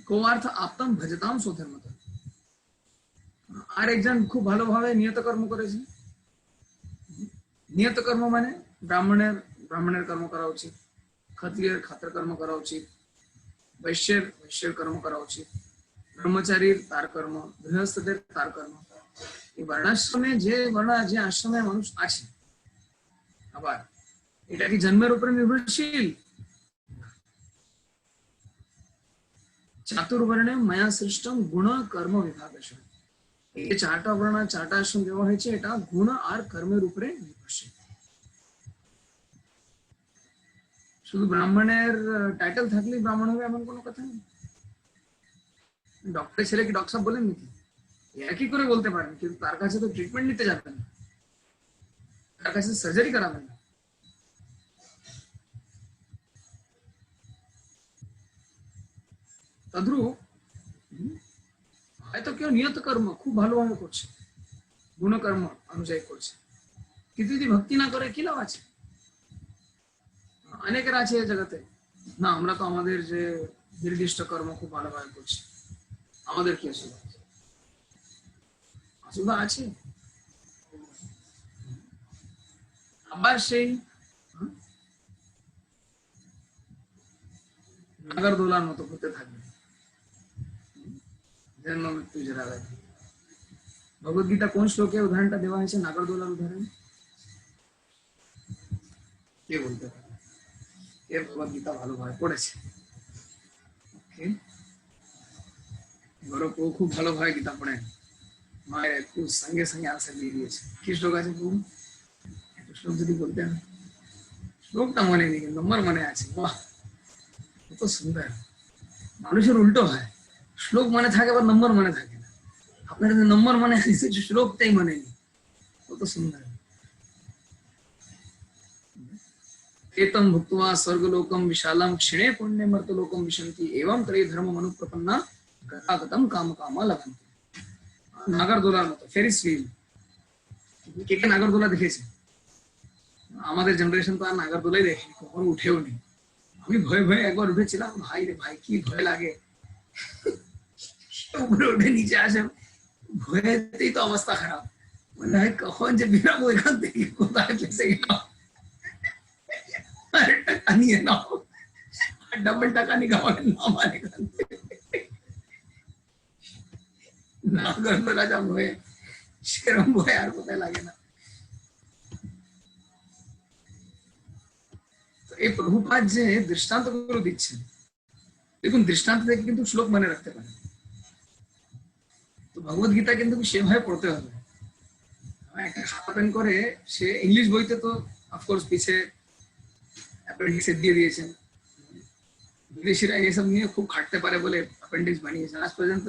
[SPEAKER 1] গোয়ার্থ আপ্তম ভজতাম स्वधर्मत আর একজন খুব ভালোভাবে নিয়ত কর্ম করেছে নিয়ত কর্ম মানে ব্রাহ্মণের কর্ম করা উচিত ক্ষত্রিয়ের ক্ষত্র কর্ম করা উচিত বৈশ্যের কর্ম করা উচিত ব্রহ্মচারীর তার কর্ম গৃহস্থদের তার কর্ম এই বর্ণাশ্রমে যে আশ্রমে মানুষ আছে আবার এটা কি জন্মের উপরে নির্ভরশীল চাতুর্বর্ণে মায়া সৃষ্টম গুণ কর্ম বিভাগশ এই চারটা বর্ণ চারটা আশ্রম দেওয়া হয়েছে এটা গুণ আর কর্মের উপরে নির্ভরশীল শুধু ব্রাহ্মণের টাইটেল থাকলে ব্রাহ্মণ হবে এমন কোনো কথা নেই ডক্টরের ছেলে কি ডক্টর সাহেব বলেন নাকি একই করে বলতে পারেন কিন্তু তার কাছে তো ট্রিটমেন্ট নিতে যাবেন না তার কাছে সার্জারি করাবেন না তদ্রূপ হয়তো কেউ নিয়ত কর্ম খুব ভালোভাবে করছে গুণকর্ম অনুযায়ী করছে কিন্তু যদি ভক্তি না করে কি লাভ আছে অনেকের আছে এই জগতে না আমরা তো আমাদের যে নির্দিষ্ট কর্ম খুব ভালোভাবে করছি আমাদের কি অসুবিধা আছে আবার সেই নাগরদোলার মতো হতে থাকবে জন্ম মৃত্যু জরা ব্যাধি ভগবত গীতা কোন শ্লোকে উদাহরণটা দেওয়া হয়েছে নাগরদোলার উদাহরণ কে বলতে পারে কে ভগবত গীতা ভালোভাবে পড়েছে গৌরব খুব ভালোভাবে গীতা পড়েন মায়ের একটু সঙ্গে সঙ্গে আনসার দিয়ে দিয়েছে কি শ্লোক আছে প্রভু একটু শ্লোক যদি বলতেন শ্লোকটা মনে নেই নম্বর মনে আছে বাহ কত সুন্দর মানুষের উল্টো হয় শ্লোক মনে থাকে বা নম্বর মনে থাকে না আপনার নম্বর মনে আছে শ্লোকটাই মনে নেই কত সুন্দর एतं भुक्त्वा स्वर्गलोकं विशालं क्षिणे पुण्ये मर्त्यलोकं विशन्ति एवं तर्हि धर्मम् अनुप्रपन्ना गतागतं कामकामा लभन्ते নাগরদোলার মতো ফেরিস হুইল কে কে নাগরদোলা দেখেছে আমাদের জেনারেশন তো আর নাগরদোলাই দেখেনি কখনো উঠেও নি আমি ভয়ে ভয়ে একবার উঠেছিলাম ভাই রে ভাই কি ভয় লাগে উপরে উঠে নিচে আসে ভয়েতেই তো অবস্থা খারাপ মনে হয় কখন যে বেরাবো এখান থেকে কোথায় ফেসে গেলাম টাকা নিয়ে নাও ডবল টাকা নিকালেন নাম আর এখান থেকে নাগরদোলা যা ভয়ে সেরকম ভয় আর কোথায় লাগে না তো এই প্রভুপাদ যে দৃষ্টান্তগুলো দিচ্ছেন দেখুন দৃষ্টান্ত থেকে কিন্তু শ্লোক মনে রাখতে পারেন তো ভগবত গীতা কিন্তু সেভাবে পড়তে হবে একটা খাতা পেন করে সে ইংলিশ বইতে তো অফকোর্স পিছে অ্যাপেন্ডিক্স দিয়ে দিয়েছেন বিদেশিরা এসব নিয়ে খুব খাটতে পারে বলে অ্যাপেন্ডিক্স বানিয়েছেন আজ পর্যন্ত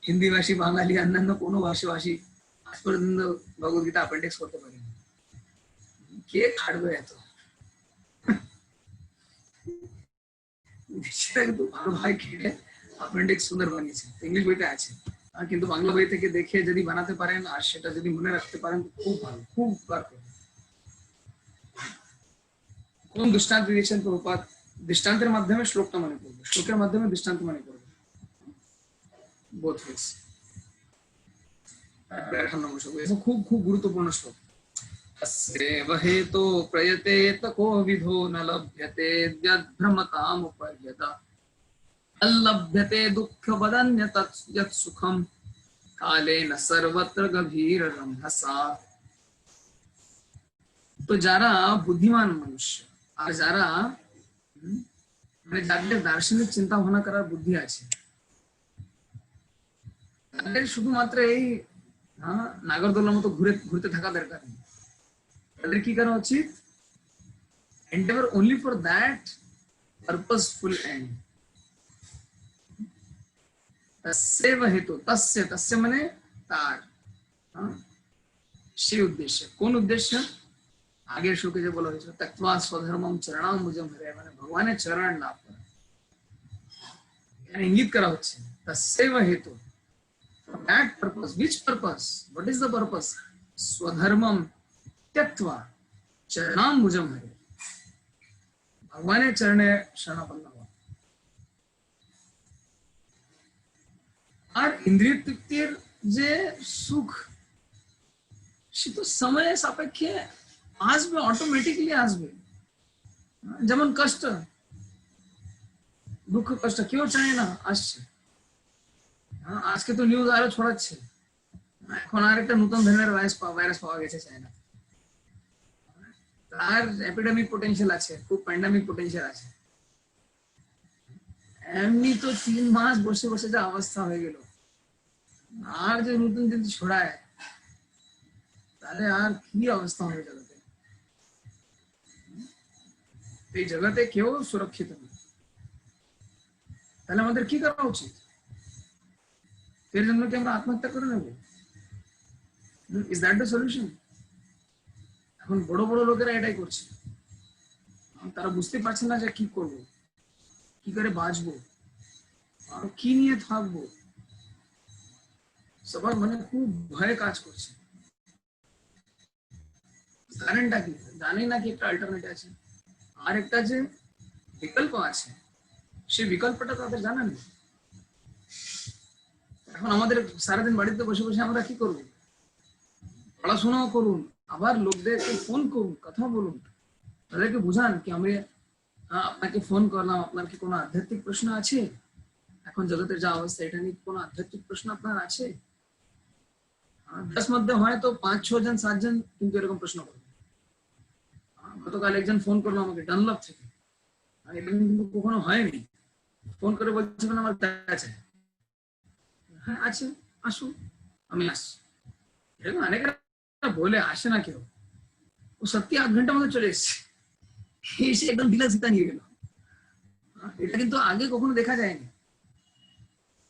[SPEAKER 1] হিন্দি ভাষী বাঙালি অন্যান্য কোনো ভাষাভাষী আজ পর্যন্ত ভগবত গীতা অ্যাপেন্ডিক্স করতে পারেনি কে খাটবে এত বিদেশিরা কিন্তু ভালো ভাই খেটে অ্যাপেন্ডিক্স সুন্দর বানিয়েছে ইংলিশ বইতে আছে কিন্তু বাংলা বই থেকে দেখে যদি বানাতে পারেন আর সেটা যদি মনে রাখতে পারেন খুব ভালো খুব উপকার করবে কোন দৃষ্টান্ত দিয়েছেন প্রভুপাদ দৃষ্টান্তের মাধ্যমে শ্লোকটা মনে করবে শ্লোকের মাধ্যমে দৃষ্টান্ত মনে করবে both ways খুব খুব গুরুত্বপূর্ণ শ্লোক अस्यैव हेतो प्रयतेत को विधो न लभ्यते यद्भ्रमताम् उपर्यता अल्लभ्यते दुःखवदन्य तत् यत् सुखम् कालेन सर्वत्र गभीररंहसा তো যারা বুদ্ধিমান মানুষ আর যারা মানে যাদের দার্শনিক চিন্তা ভাবনা করার বুদ্ধি আছে, তাদের শুধুমাত্র এই নাগরদোলার মতো ঘুরে ঘুরতে থাকা দরকার নেই। তাদের কি করা উচিত? endeavor only for that purposeful end. तस्यैव हेतु, तस्य तस्य মানে তার, সেই উদ্দেশ্যে। কোন উদ্দেশ্য? আগের শ্লোকে যে বলা হয়েছিল त्यक्त्वा स्वधर्मं चरणाम्बुजं हरे, মানে ভগবানের চরণ লাভ করা। এখানে ইঙ্গিত করা হচ্ছে तस्यैव हेतु, for that purpose. Which purpose? What is the purpose? स्वधर्मं त्यक्त्वा चरणाम्बुजं हरे, ভগবানের চরণে শরণাপন্ন হওয়া। আর ইন্দ্রিয় তৃপ্তির যে সুখ, সে তো সময় সাপেক্ষে আসবে, অটোমেটিকলি আসবে। যেমন কষ্ট, দুঃখ কষ্ট কেউ চায় না, আসছে। আজকে তো নিউজ আরো ছড়াচ্ছে, এখন আর একটা নতুন ধরনের ভাইরাস পাওয়া গেছে চায়না। তার এপিডেমিক পোটেনশিয়াল আছে, খুব প্যান্ডামিক পোটেনশিয়াল আছে। এমনি তো 3 মাস বসে বসে যা অবস্থা হয়ে গেল, আর যে নতুন যদি ছড়ায় তাহলে আর কি অবস্থা হবে জগতে। এই জগতে কেউ সুরক্ষিত নেই। তাহলে আমাদের কি করা উচিত? এর জন্য কি আমরা আত্মহত্যা করে নেব? Is that the solution? এখন বড় বড় লোকেরা এটাই করছে। তারা বুঝতে পারছে না যে কি করব, কি করে বাঁচবো, আর কি নিয়ে থাকবো। সবার মানে খুব ভয়ে কাজ করছে। কারণটা কি? জানি না কি একটা অল্টারনেটিভ আছে, আর একটা যে বিকল্প আছে, সেই বিকল্পটা তাদের জানা নেই। এখন আমাদের সারাদিন বাড়িতে বসে বসে আমরা কি করব? পড়াশোনাও করুন, আবার লোকদেরকে ফোন করুন, কথা বলুন, তাদেরকে বুঝান কি আমি আপনাকে ফোন করলাম, আপনার কি কোনো আধ্যাত্মিক প্রশ্ন আছে? এখন জগতের যা অবস্থা, এটা নিয়ে কোনো আধ্যাত্মিক প্রশ্ন আপনার আছে? 10 মধ্যে হয়তো 5-6 জন 7 জন কিন্তু এরকম প্রশ্ন করবে। গতকাল একজন ফোন করলো আমাকে ডানলপ থেকে, এটা কিন্তু কখনো হয়নি। ফোন করে বলছে আমার আছে। হ্যাঁ আছে, আসুন, আমি আসছি। এরকম অনেকেরা বলে আসে না কেউ, ও সত্যি 8 ঘন্টার মধ্যে চলে এসছে, এসে একদম বিলাসিতা নিয়ে গেল। এটা কিন্তু আগে কখনো দেখা যায়নি।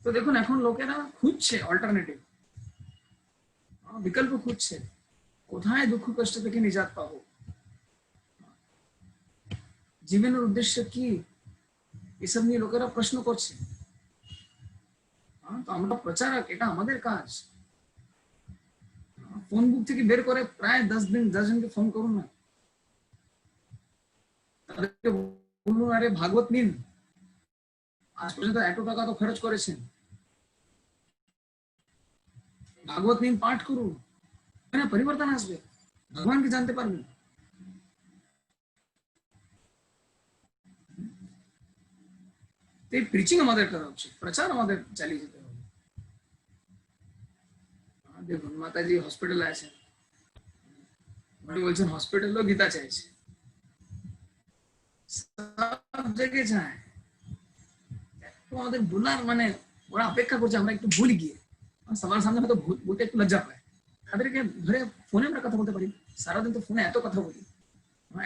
[SPEAKER 1] তো দেখুন এখন লোকেরা খুঁজছে অল্টারনেটিভ, বিকল্প খুঁজছে, কোথায় দুঃখ কষ্ট থেকে নিজাত পাবো, জীবনের উদ্দেশ্য কি, এসব নিয়ে লোকেরা প্রশ্ন করছে। তো আমরা প্রচারক, এটা আমাদের কাজ। ফোন বুক থেকে বের করে প্রায় 10 জনকে ফোন করুন না, তাদেরকে বলুন আরে ভাগবত নিন, আজ পর্যন্ত এত টাকা তো খরচ করেছেন, ভাগবত নিন, পাঠ করুন, মানে পরিবর্তন আসবে, ভগবানকে জানতে পারবেন। এই প্রিচিং আমাদের করা উচিত, প্রচার আমাদের চালিয়ে যেতে হবে। দেখুন মাতাজি হসপিটালে আছেন, বলছেন হসপিটালেও গীতা চাইছে, সব জায়গায় চায়। তো আমাদের বলার মানে ওরা অপেক্ষা করছে আমরা একটু বলি গিয়ে, সবার সামনে হয়তো বলতে একটু লজ্জা পায়। তাদেরকে ধরে ফোনে আমরা কথা বলতে পারি, সারাদিন তো ফোনে এত কথা বলি,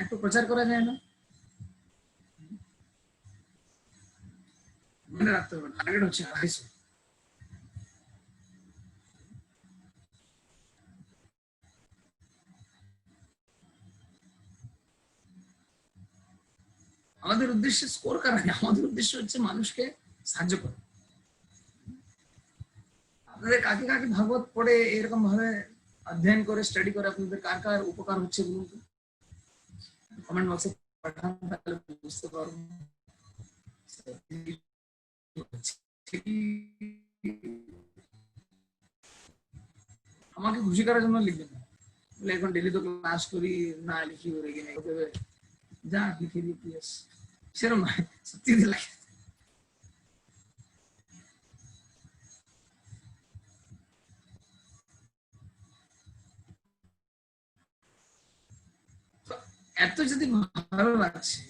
[SPEAKER 1] একটু প্রচার করা যায় না? মনে রাখতে হবে টার্গেট হচ্ছে 250। আমাদের উদ্দেশ্য স্কোর করা নেই, আমাদের উদ্দেশ্য হচ্ছে মানুষকে সাহায্য করা। আপনাদের কাকে কাকে ভাগবত পড়ে এরকম ভাবে অধ্যয়ন করে স্টাডি করে আপনাদের কার কার উপকার হচ্ছে বলুন তো, কমেন্ট বক্সে পাঠান, তাহলে বুঝতে পারবো। আমাকে খুশি করার জন্য লিখবেন না, বলে এখন ডেলি তো ক্লাস করি না, লিখি করে কিনে যা লিখে দিই, সেরকম নয়, সত্যি লাগে। এত যদি ভালো লাগছে,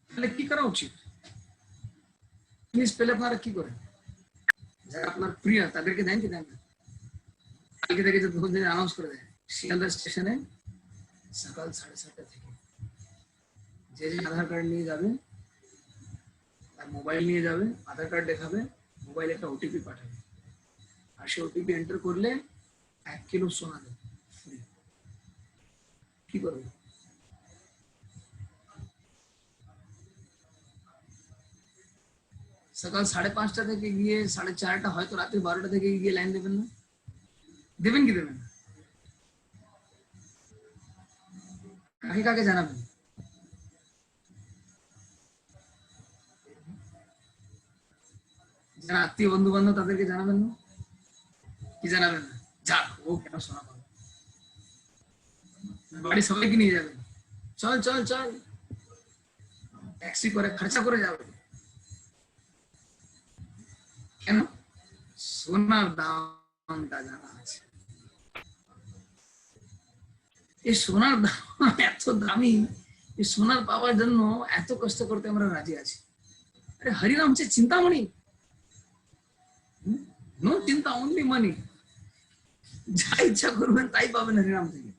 [SPEAKER 1] তাহলে কি করা উচিত? প্লিজ পেলে আপনারা কি করেন? যারা আপনার প্রিয় তাদেরকে দেন কি দেন না? কালকে থেকে যদি অ্যানাউন্স করে দেয় শিয়ালদা স্টেশনে সকাল 7:30 থেকে যে যে আধার কার্ড নিয়ে যাবে, তার মোবাইল নিয়ে যাবে, আধার কার্ড দেখাবে, মোবাইলে একটা ওটিপি পাঠাবে, আর সে ওটিপি এন্টার করলে 1 কিলো সোনা দেবে ফ্রি। কি করবে? সকাল 5:30 থেকে গিয়ে 4:30, হয়তো রাত্রি 12টা থেকে গিয়ে লাইন দেবেন না? দেবেন কি দেবেন না? কাকে কাকে জানাবেন? যারা আত্মীয় বন্ধু বান্ধব তাদেরকে জানাবেন না? কি জানাবেন না? যাক, ও কেন শোনা পাবে, বাড়ি সবাইকে নিয়ে যাবেন, চল চল চল, ট্যাক্সি করে খরচা করে যাবে। কেন? সোনার দামটা জানা আছে। এই সোনার দাম এত দামি, এই সোনার পাওয়ার জন্য এত কষ্ট করতে আমরা রাজি আছি। আরে হরিনাম হচ্ছে চিন্তামণি, নো চিন্তা, অনলি মানি। যা ইচ্ছা করবেন তাই পাবেন হরিনাম থেকে।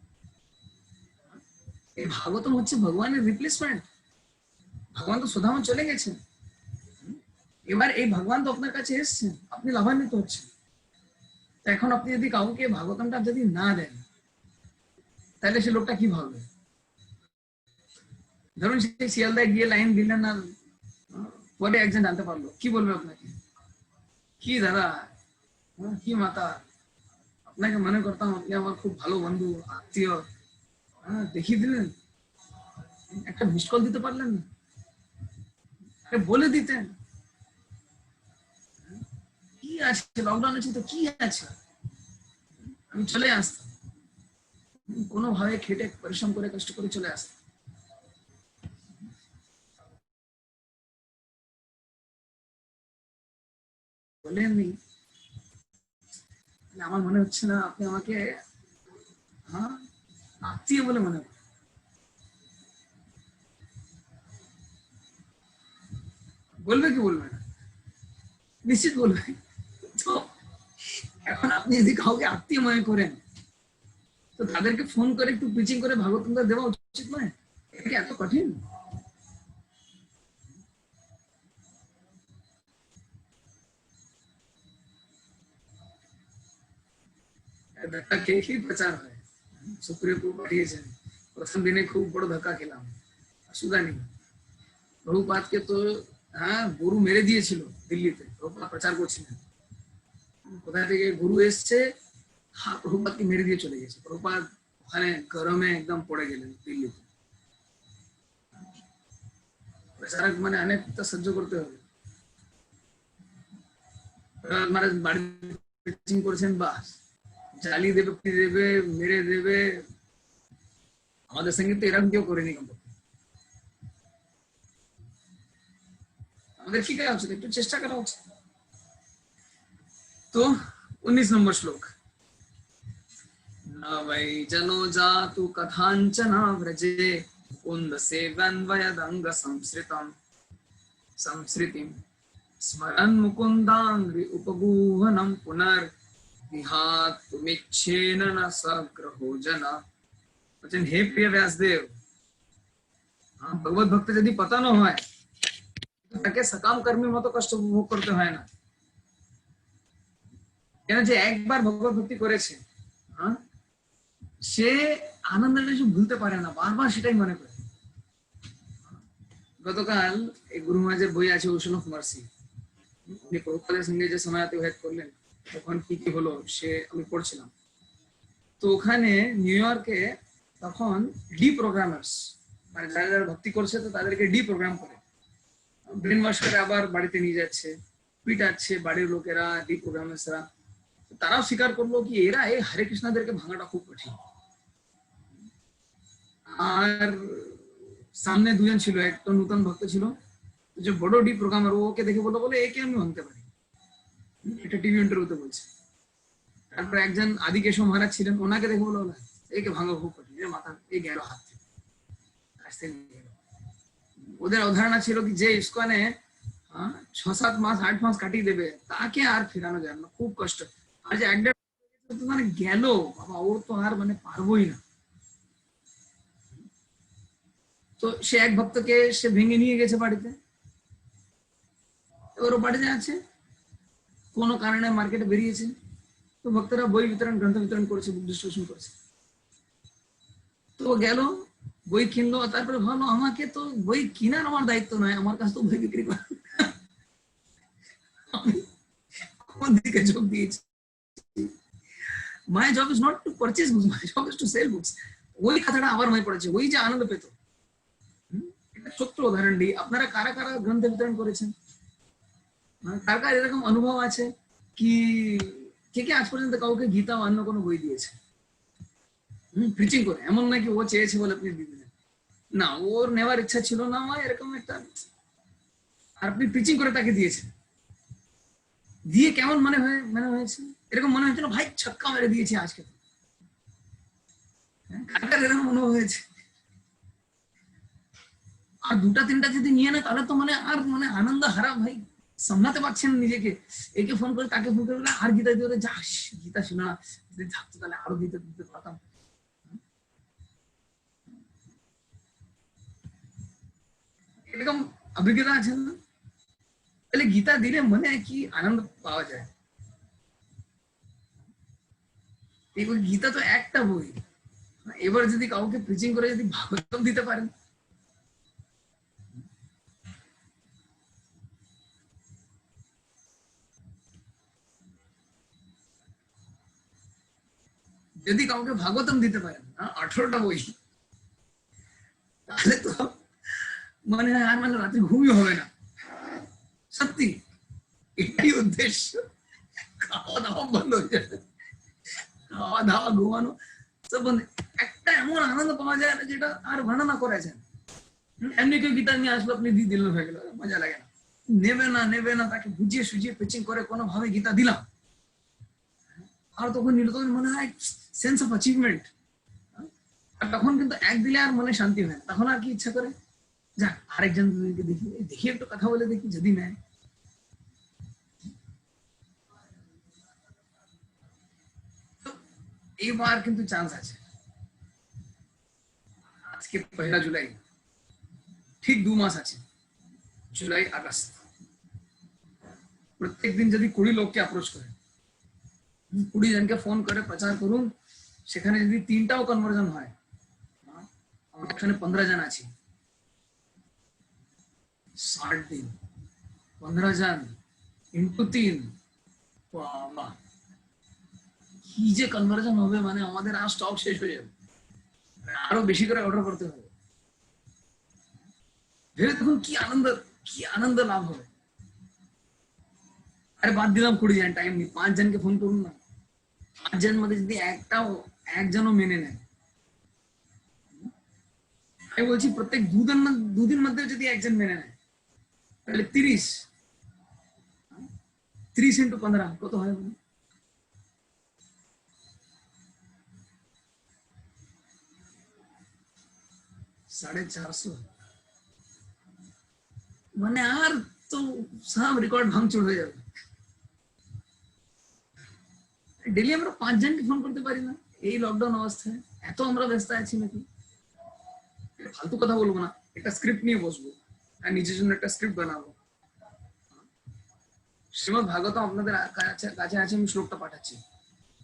[SPEAKER 1] এই ভাগবতম হচ্ছে ভগবানের রিপ্লেসমেন্ট। ভগবান তো সুধামা চলে গেছেন, এবার এই ভগবান তো আপনার কাছে এসছেন, আপনি লাভান্বিত হচ্ছেন। এখন আপনি যদি কাউকে ভাগবতমটা যদি না দেন, তাহলে সে লোকটা কি ভাববে? ধরুন সেই শিয়ালদায় গিয়ে লাইন দিলেন না, পরে একজন জানতে পারলো, কি বলবে আপনাকে? কি দাদা, কি মাতা, আপনাকে মনে করতাম আপনি আমার খুব ভালো বন্ধু আত্মীয়, দেখিয়ে দিলেন, একটা মিস কল দিতে পারলেন না, বলে দিতেন কি আছে, লকডাউন আছে তো কি আছে, আমি চলে আসতাম, কোনোভাবে খেটে পরিশ্রম করে কষ্ট করে চলে আসতাম। বলেননি, আমার মনে হচ্ছে না আপনি আমাকে আত্মীয় বলে মনে করেন। বলবে কি বলবে না? নিশ্চিত বলবে। তো এখন আপনি যদি কাউকে আত্মীয় মনে করেন, তো তাদেরকে ফোন করে একটু পিচিং করে ভাগবতমটা দেওয়া উচিত নয়? এটা কি এত কঠিন? ধাক্কা খেয়ে খেয়ে প্রচার হয়। সুপ্রিয় को পাঠিয়েছেন, প্রথম দিনে খুব বড় ধাক্কা খেলাম, সুদানি প্রভুপাদ কে তো গুরু মেরে দিয়েছিল দিল্লিতে, প্রভুপাদ প্রচার করছিলেন, কোথা থেকে গুরু এসছে, প্রভুপাদ কে মেরে দিয়ে চলে গেছে, প্রভুপাদ ওখানে গরমে একদম পড়ে গেলেন দিল্লিতে। প্রচারক মানে অনেকটা সহ্য করতে হবে। মানে বাড়ি করেছেন, বাস জালি দেবে, দেবে, মেরে দেবে। আমাদের সঙ্গে তো এরকম কেউ করেনি। আমাদের কি করা উচিত? একটু চেষ্টা করা উচিত। তো 19 নম্বর শ্লোক, না वै जनो जातु कथाञ्चना व्रजे कुन्द सेवन्वयदङ्ग संसृतिं स्मरन् मुकुन्दाङ्घ्रि उपगूहनं पुनर्विहातुमिच्छेन न सग्रहो जना। বলছেন, হে প্রিয় ব্যাসদেব, ভগবত ভক্ত যদি পতন হয়, তাকে সকাম কর্মীর মতো কষ্ট ভোগ করতে হয় না। কেন? যে একবার ভগবত ভক্তি করেছে, সে আনন্দটা ভুলতে পারে না, বারবার সেটাই মনে করে। গতকাল এই গুরু মহারাজের বই আছে ওশন অফ মার্সি, উনি প্রভুপাদের সঙ্গে যে সময় অতিবাহিত করলেন, তখন কি কি হলো সে আমি পড়ছিলাম। তো ওখানে নিউ ইয়র্কে তখন ডি প্রোগ্রামার্স, মানে যারা যারা ভক্তি করছে তো তাদেরকে ডি প্রোগ্রাম করে ব্রেন ওয়াশ করে আবার বাড়িতে নিয়ে যাচ্ছে, পিটাচ্ছে বাড়ির লোকেরা, ডি প্রোগ্রামার্সরা। তারাও স্বীকার করলো কি এরা এই হরে কৃষ্ণদেরকে ভাঙাটা খুব কঠিন। আর সামনে দুজন ছিল, একটা নতুন ভক্ত ছিল, যে বড় ডি প্রোগ্রামার, ওকে দেখে বলে একে আমি ভাঙতে পারি, এটা টিভি ইন্টারভিউতে বলছে। তারপরে একজন আদিকেশব মহারাজ ছিলেন, ওনাকে দেখে বলো একে ভাঙা খুব কঠিন, মাথা এই গেল হাত থেকে, আসতে নিয়ে গেল। ওদের অবধারণা ছিল কি যে ইস্কনে 6-7 মাস 8 মাস কাটিয়ে দেবে, তাকে আর ফেরানো যাবে না, খুব কষ্ট। আর যে একটা মানে গেল বাবা, ও তো আর মানে পারবোই না। তো সে এক ভক্তকে সে ভেঙে নিয়ে গেছে বাড়িতে। এবার ও বাড়িতে আছে, কোনো কারণে মার্কেটে বেরিয়েছে, তো ভক্তরা বই বিতরণ গ্রন্থ বিতরণ করেছে, বুক ডিস্ট্রিবিউশন করেছে। তো ও গেল, বই কিনলো, তারপরে ভাবলো আমাকে তো বই কেনার আমার দায়িত্ব নয়, আমার কাছে তো বই বিক্রি করা। আমি কোন দিকে যোগ দিয়েছি? My job is not to purchase books, my job is to sell books. ওই কথাটা আবার মনে পড়েছে, ওই যে আনন্দ পেত। একটা ছোট্ট উদাহরণ দিই, আপনারা কারা কারা গ্রন্থ বিতরণ করেছেন? কার কার এরকম অনুভব আছে কি কে কে আজ পর্যন্ত কাউকে গীতা বা অন্য কোনো বই দিয়েছে প্রিচিং করে? এমন নাকি ও চেয়েছে বলে আপনি দিয়ে দিলেন, না, ওর নেওয়ার ইচ্ছা ছিল না, এরকম একটা, আর আপনি প্রিচিং করে তাকে দিয়েছেন। দিয়ে কেমন মনে হয়েছে? এরকম মনে হয়েছিল ভাই ছক্কা মেরে দিয়েছে আজকে। কার কার এরকম অনুভব হয়েছে? আর 2-3টা যদি নিয়ে নেয় তাহলে তো মানে আর মানে আনন্দ হারা ভাই, সামলাতে পারছেন নিজেকে। একে ফোন করে তাকে ফোন করে আর গীতা দিয়ে যা, গীতা ছিল না, যদি থাকতো তাহলে আরো গীতা দিতে পারতাম। এরকম অভিজ্ঞতা আছে না? তাহলে গীতা দিলে মনে কি আনন্দ পাওয়া যায়। গীতা তো একটা বই, এবার যদি কাউকে প্রিচিং করে যদি ভাগবতম দিতে পারেন, যদি কাউকে ভাগবতম দিতে পারেন 18টা বই, তাহলে তো মানে আর মানে রাত্রে ঘুমই হবে না। সত্যি এটাই উদ্দেশ্য, খাওয়া দাওয়া বন্ধ হয়ে যাবে, খাওয়া দাওয়া ঘুমানো সব বন্ধ। একটা এমন আনন্দ পাওয়া যায় যেটা আর বর্ণনা করা যায় না। এমনি কেউ গীতা নিয়ে আসলো, আপনি দিয়ে দিল, হয়ে গেল, মজা লাগে না। নেবে না তাকে বুঝিয়ে সুঝিয়ে পিচিং করে কোনোভাবে গীতা দিলাম, আর তখন তখন মনে হয় সেন্স অফ অ্যাচিভমেন্ট। আর তখন কিন্তু এক দিলে আর মনে শান্তি হয় না, তখন আর কি ইচ্ছা করে যাক আরেকজন দেখি একটু কথা বলে দেখি যদি নেয়। এইবার কিন্তু চান্স আছে। আজকে 1 জুলাই, ঠিক 2 মাস আছে, জুলাই আগস্ট। প্রত্যেক দিন যদি 20 লোককে অ্যাপ্রোচ করে, 20 জনকে ফোন করে প্রচার করুন, সেখানে যদি 3টাও কনভার্জন হয়, আমার এখানে 15 জন আছে, 60 দিন 15 জন ইন্টু 3, বাবা কি যে কনভার্জন হবে, মানে আমাদের আর স্টক শেষ হয়ে যাবে, আরো বেশি করে অর্ডার করতে হবে। ভেবে দেখুন কি আনন্দ লাভ হবে। আরে বাদ দিলাম 20 জন, টাইম নেই, 5 জনকে ফোন করুন না। 5 জন মধ্যে যদি একজনও মেনে নেয়, আমি বলছি প্রত্যেক 2 দিন মধ্যে যদি একজন মেনে নেয়, তাহলে 30 ইন্টু 15 কত হয়? 450। মানে আর তো সব রেকর্ড ভাঙচুর হয়ে যাবে। ডেলি আমরা 5 জনকে ফোন করতে পারি না এই লকডাউন অবস্থায়? এত আমরা ব্যস্ত আছি নাকি? ফালতু কথা বলবো না, একটা স্ক্রিপ্ট নিয়ে বসবো আর নিজের জন্য একটা স্ক্রিপ্ট বানাবো। শ্রীমদ ভাগবতম আপনাদের কাছে আছে, আমি শ্লোকটা পাঠাচ্ছি।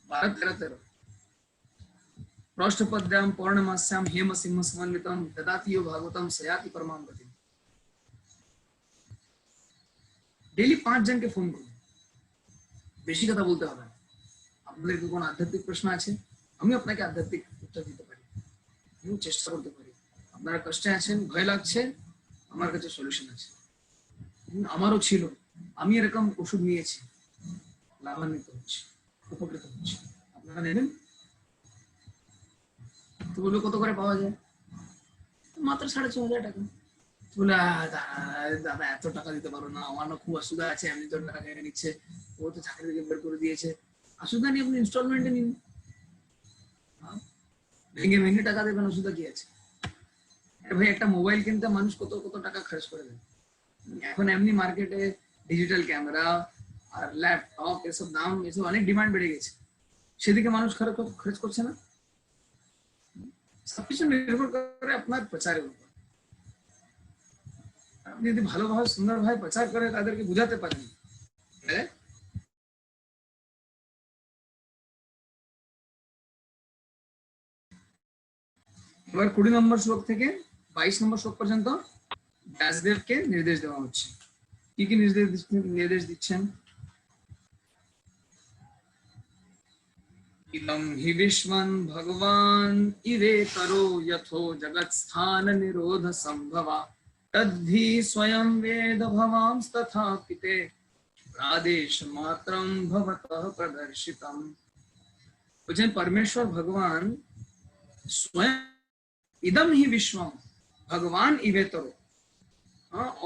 [SPEAKER 1] 12-13 পৃষ্ঠপদ্যাম পৌর্ণমাস্যাম হেম সিংহ সমন্বিতম দদাতি यो ভাগবতম সয়াতি পরমাম গতি। ডেলি 5 জনকে ফোন করুন, বেশি কথা বলতে হবে না। আপনাদের কি কোনো আধ্যাত্মিক প্রশ্ন আছে, আমি আপনাকে আধ্যাত্মিক উত্তর দিতে পারি, আমি চেষ্টা করতে পারি। আপনারা কষ্টে আছেন, ভয় লাগছে, আমার কাছে সলিউশন আছে। আমারও ছিল, আমি এরকম ওষুধ নিয়েছি, লাভান্বিত হচ্ছে, উপকৃত হচ্ছে। আপনারা নেবেন তো? বলবে কত করে পাওয়া যায়? মাত্র 6,500 টাকা। বলে দাদা এত টাকা দিতে পারো না, আমার না খুব অসুবিধা আছে, এমনি তো টাকা কেটে নিচ্ছে, ও তো চাকরি থেকে বের করে দিয়েছে, অসুবিধা নেই, আপনি ইনস্টলমেন্টে নিন, ভেঙে ভেঙে টাকা দেবেন, অসুবিধা কি আছে? ভাই একটা মোবাইল কিনতে মানুষ কত কত টাকা খরচ করে দেয়। এখন এমনি মার্কেটে ডিজিটাল ক্যামেরা আর ল্যাপটপ এসব দাম, এসব অনেক ডিমান্ড বেড়ে গেছে, সেদিকে মানুষ খরচ করছে না। সবকিছু নির্ভর করে আপনার প্রচারের উপর। আপনি যদি ভালোভাবে সুন্দরভাবে প্রচার করে তাদেরকে বুঝাতে পারেন, এবার 20 নম্বর শ্লোক থেকে 22 নম্বর শ্লোক পর্যন্ত ব্যাসদেবকে নির্দেশ দেওয়া হচ্ছে। কি কি নির্দেশ দিচ্ছেন? ইদম হি বিশ্বং ভগবান ইরেতরো যথো জগৎস্থান নিরোধ সম্ভবা তদ্ধি স্বয়ং বেদ ভবাংস্তথা পিতে प्रादेश मात्रम भवतः प्रदर्शितम। बच्चन परमेश्वर भगवान स्वयं इदम ही विश्वम भगवान इवेतरो,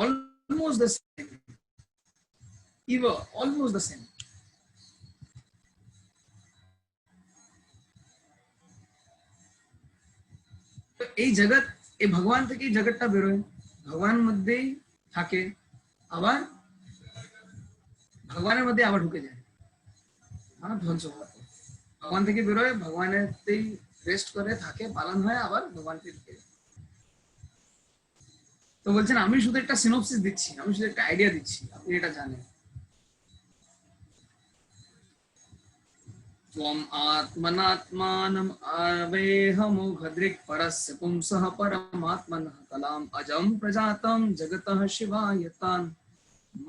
[SPEAKER 1] ऑलमोस्ट द सेम, इव ऑलमोस्ट द सेम। तो এই জগৎ, এই ভগবান থেকে জগৎটা বেরোয়, ভগবান মধ্যেই থাকে, আবার ভগবানের মধ্যে আবার ঢুকে যায়, ধ্বংস হয়। ভগবান থেকে বেরোয়, ভগবানেরতেই রেস্ট করে থাকে, পালন হয়, আবার ভগবানকে ঢুকে যায়। তো বলছেন আমি শুধু একটা সিনোপসিস দিচ্ছি, আমি শুধু একটা আইডিয়া দিচ্ছি, আপনি এটা জানেন। त्वम् आत्मनात्मानम् आवेहमोघदृक् परस्य पुंसः परमात्मनः कलाम् अजं प्रजातं जगतः शिवाय तान्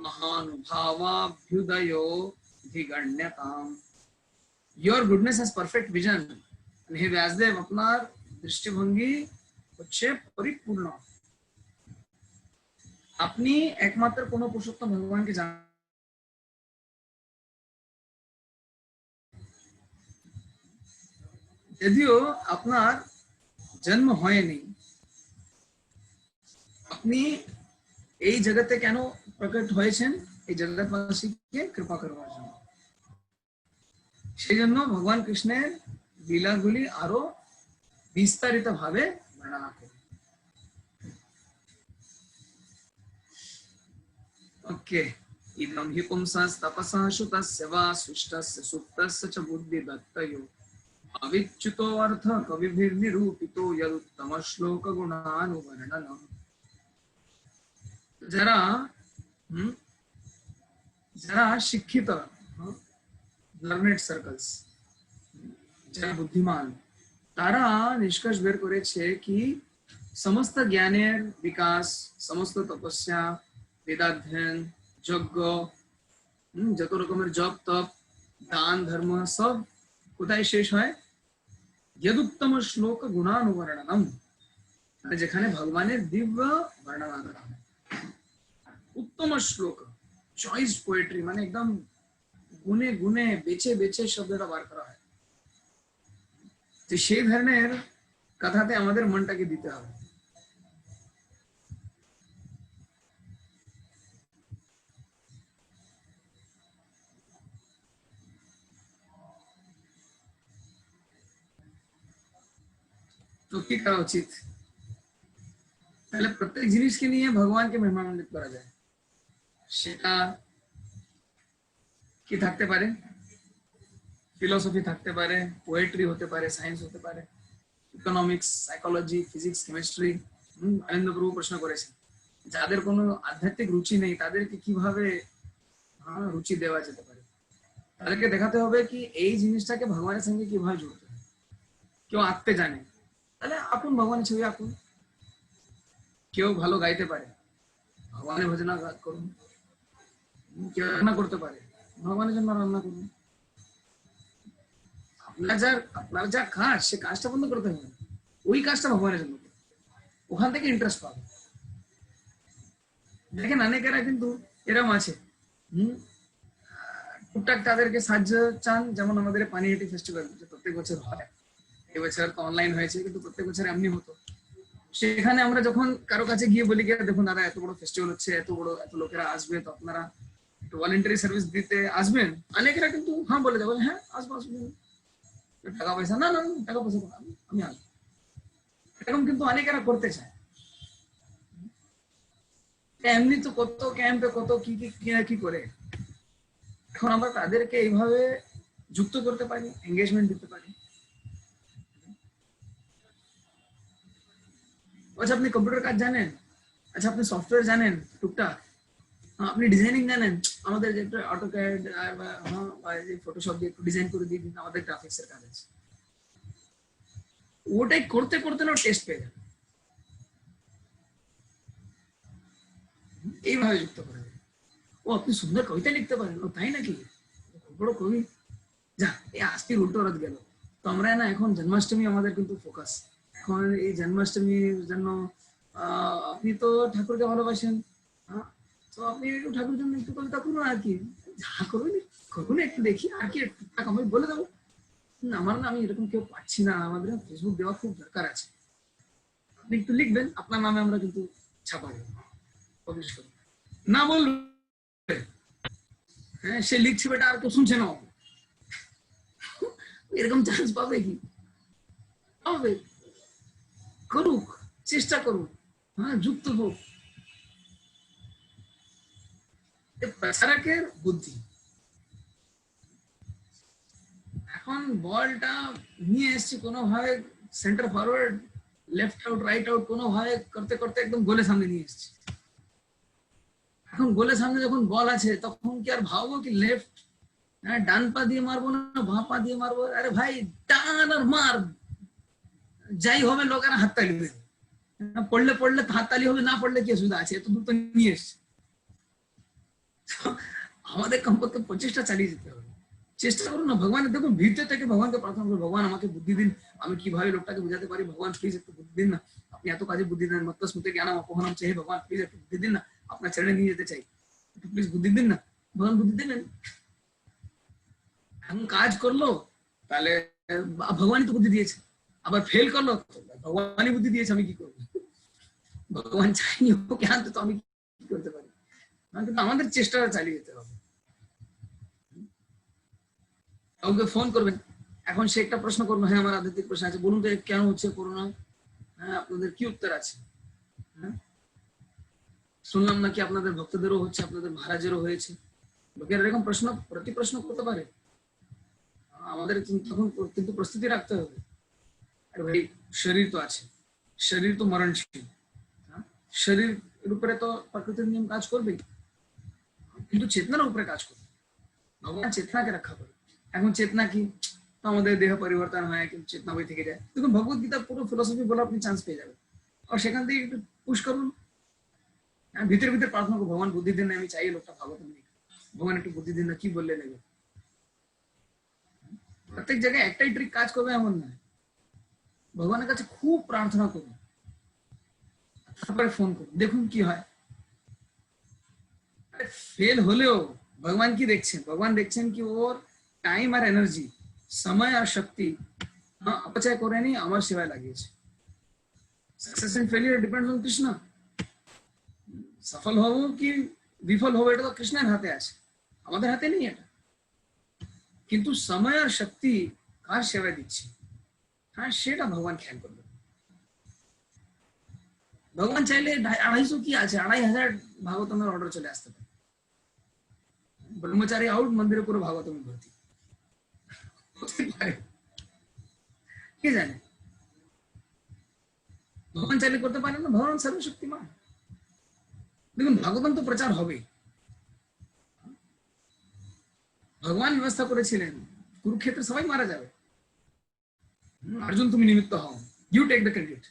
[SPEAKER 1] महानुभावाभ्युदयो धिगण्यताम्। Your goodness has perfect vision. হে ব্যাসদেব, আপনার দৃষ্টিভঙ্গি হচ্ছে পরিপূর্ণ। আপনি একমাত্র কোন পুরুষোত্তম ভগবানকে জানেন। যদিও আপনার জন্ম হয়নি, আপনি এই জগতে কেন প্রকট হয়েছেন? এই জগৎবাসীকে কৃপা করবার জন্য। সেই জন্য ভগবান কৃষ্ণের লীলাগুলি আরো বিস্তারিত ভাবে বর্ণনা করুন। ওকে, ইদম হি পুংসাস তপসা সুতস্য বা সৃষ্টস্য সুপ্তস্য চ বুদ্ধি দত্তয়ো अविच्युतो अर्थ कविभिर्निरूपितो यदुत्तम श्लोक गुणानुवर्णनम। যারা যারা শিক্ষিত, লার্নেড সার্কেলস, যারা বুদ্ধিমান, তারা নিষ্কর্ষ বের করেছে কি সমস্ত জ্ঞানের বিকাশ, সমস্ত তপস্যা, বেদাধ্যয়ন, যজ্ঞ, যত রকমের জপ তপ, দান ধর্ম, সব কোথায় শেষ হয়? यदुत्तम श्लोक गुणानुवर्णनम, যেখানে ভগবানের দিব্য বর্ণনা করা হয়। উত্তম শ্লোক, চয়েস পোয়েট্রি, মানে একদম গুনে গুনে বেছে বেছে শব্দটা বার করা হয়। তো সেই ধরনের কথাতে আমাদের মনটাকে দিতে হবে। তো কি করা উচিত? তাহলে প্রত্যেক জিনিসকে নিয়ে ভগবানকে মহিমান্বিত করা যায়। সেটা কি থাকতে পারে? ফিলোসফি থাকতে পারে, পোয়েট্রি হতে পারে, সায়েন্স হতে পারে, ইকোনমিক্স, সাইকোলজি, ফিজিক্স, কেমিস্ট্রি। আনন্দ প্রভু প্রশ্ন করেছেন যাদের কোনো আধ্যাত্মিক রুচি নেই তাদেরকে কিভাবে রুচি দেওয়া যেতে পারে। তাদেরকে দেখাতে হবে কি এই জিনিসটাকে ভগবানের সঙ্গে কিভাবে জুড়তে হবে। কেউ আঁকতে জানে, তাহলে আঁকুন, ভগবানের ছবি আঁকুন। কেউ ভালো গাইতে পারে, ভগবানের ভজনা করুন। কেউ রান্না করতে পারে, ভগবানের জন্য রান্না করুন। আপনার যা কাজ, সে কাজটা বন্ধ করতে হবে, ওই কাজটা ভগবানের জন্য, ওখান থেকে ইন্টারেস্ট পাবে। দেখেন অনেকেরা কিন্তু এরকম আছে, টুকটাক তাদেরকে সাহায্য চান। যেমন আমাদের পানিহাটি ফেস্টিভ্যাল প্রত্যেক বছর হয়, এবছর তো অনলাইন হয়েছে, কিন্তু প্রত্যেক বছর এমনি হতো। সেখানে আমরা যখন কারো কাছে গিয়ে বলি দেখুন দাদা এত বড় ফেস্টিভ্যাল হচ্ছে, এত লোকেরা আসবে, তো আপনারা ভলেন্টারি সার্ভিস দিতে আসবেন, অনেকেরা কিন্তু হ্যাঁ বলে যাবেন, হ্যাঁ আসবো আসবো, টাকা পয়সা না না না, টাকা পয়সা কোনো, আমি আসবো, এরকম কিন্তু অনেকেরা করতে চায়। এমনি তো কত ক্যাম্পে কত কি কি কি না কি করে, এখন আমরা তাদেরকে এইভাবে যুক্ত করতে পারি, এঙ্গেজমেন্ট দিতে পারি। আচ্ছা আপনি কম্পিউটার কাজ জানেন, আচ্ছা আপনি সফটওয়্যার জানেন টুকটাক, আপনি ডিজাইনিং জানেন, আমাদের যে একটা অটোক্যাড বা ফটোশপ দিয়ে একটু ডিজাইন করে দিয়ে দিন, আমাদের গ্রাফিক্স এর কাজ আছে, ওটাই করতে করতে না টেস্ট পেয়ে যাবে, এইভাবে যুক্ত করে দেবে। ও আপনি সুন্দর কবিতা লিখতে পারেন, ও তাই নাকি, খুব বড় কবি, যা এই আজকের উল্টো রথ গেল। তো আমরা না এখন জন্মাষ্টমী আমাদের কিন্তু ফোকাস, এখন এই জন্মাষ্টমীর জন্য আপনি তো ঠাকুরকে ভালোবাসেন, তো আপনি একটু ঠাকুরের জন্য একটু কবিতা করুন আর কি, যা করবেন করুন, একটু দেখি আর কি, একটু আমি বলে দেবো। আমার না, আমি এরকম কেউ পাচ্ছি না, আমাদের ফেসবুক দেওয়া খুব দরকার আছে, আপনি একটু লিখবেন, আপনার নামে আমরা কিন্তু ছাপা দেবো, পাবলিশ করবো, না বলবে হ্যাঁ সে লিখছে বেটা আর কেউ শুনছে না, এরকম চান্স পাবে কি, পাবে, করুক, চেষ্টা করুক, হ্যাঁ যুক্ত হোক, প্রচারকের বুদ্ধি। এখন বলটা নিয়ে এসছি কোনোভাবে centre forward, left out right out কোনোভাবে করতে করতে একদম গোলের সামনে নিয়ে এসছি। এখন গোলের সামনে যখন বল আছে তখন কি আর ভাববো কি লেফট, হ্যাঁ ডান পা দিয়ে মারবো না বাঁ পা দিয়ে মারবো, আরে ভাই টান আর মার, যাই হবে লোকেরা হাততালি দেবে, পড়লে পড়লে হাততালি হবে, না পড়লে কি অসুবিধা আছে, এত দূর তো নিয়ে এসছে। আমাদের কমপক্ষে প্রচেষ্টা চালিয়ে যেতে হবে, চেষ্টা করুন না, ভগবান দেখুন ভিতর থেকে ভগবানকে প্রার্থনা করুন, ভগবান আমাকে বুদ্ধি দিন, আমি কিভাবে লোকটাকে বোঝাতে পারি, ভগবান প্লিজ একটু বুদ্ধি দিন না, আপনি এত কাজে বুদ্ধি দেন, মত্ত স্মৃতি জ্ঞানম অপহরণম চাই, ভগবান প্লিজ একটু বুদ্ধি দিন না, আপনার ছেড়ে নিয়ে যেতে চাই, একটু প্লিজ বুদ্ধি দিন না, ভগবান বুদ্ধি দেবেন। এখন কাজ করলো তাহলে ভগবানই তো বুদ্ধি দিয়েছে, আবার ফেল করলো ভগবানই বুদ্ধি দিয়েছে, আমি কি করবো, ভগবান চাইনি ওকে আনতে, তো আমি কি করতে পারি, কিন্তু আমাদের চেষ্টাটা চালিয়ে যেতে হবে। কাউকে ফোন করবেন, এখন সে একটা প্রশ্ন করলো, হ্যাঁ আমার আধ্যাত্মিক প্রশ্ন আছে, বলুন তো কেন হচ্ছে করোনা, হ্যাঁ আপনাদের কি উত্তর আছে, হ্যাঁ শুনলাম নাকি আপনাদের ভক্তদেরও হচ্ছে, আপনাদের মহারাজেরও হয়েছে, লোকের এরকম প্রশ্ন প্রতি প্রশ্ন করতে পারে, আমাদের তখন কিন্তু প্রস্তুতি রাখতে হবে, আরে ভাই শরীর তো আছে, শরীর তো মরণশীল, শরীর উপরে তো প্রকৃতির নিয়ম কাজ করবেই, কিন্তু চেতনার উপরে কাজ করবে, ভগবান চেতনাকে রক্ষা করে। এখন চেতনা কি, তো আমাদের দেহ পরিবর্তন হয় কিন্তু চেতনা বই থেকে যায়, দেখুন ভগবত গীতার পুরো ফিলোসফি বলে আপনি চান্স পেয়ে যাবেন, আর সেখান থেকে একটু পুশ করুন, ভিতরে ভিতরে প্রার্থনা করুন, ভগবান বুদ্ধি দিন না, আমি চাই লোকটা ভালো তুমি, ভগবান একটু বুদ্ধি দিন না, কি বললে নেবে, প্রত্যেক জায়গায় একটাই ট্রিক কাজ করবে এমন নয়, ভগবানের কাছে খুব প্রার্থনা করুন, তারপরে ফোন করুন, দেখুন কি হয়। ফেল হলেও ভগবান কি দেখছেন, ভগবান দেখছেন কি ওর টাইম আর এনার্জি, সময় আর শক্তি অপচয় করেনি, আমার সেবায় লাগিয়েছে। Success and failure depends on Krishna, সফল হবো কি বিফল হবো এটা তো কৃষ্ণের হাতে আছে, আমাদের হাতে নেই এটা, কিন্তু সময় আর শক্তি কার সেবায় দিচ্ছে, হ্যাঁ সেটা ভগবান খেয়াল করবে। ভগবান চাইলে 250 কি আছে, 2500 ভাগবতমের অর্ডার চলে আসতে পারে, ব্রহ্মচারী আউট, মন্দিরে পুরো ভাগবতম ভর্তি, কে জানে, ভগবান চাইলে করতে পারে না, ভগবান সর্বশক্তিমান। দেখুন ভাগবতম তো প্রচার হবে, ভগবান ব্যবস্থা করেছিলেন, কুরুক্ষেত্রে সবাই মারা যাবে, অর্জুন তুমি নিমিত্ত হও, ইউ টেক দ্য ক্রেডিট,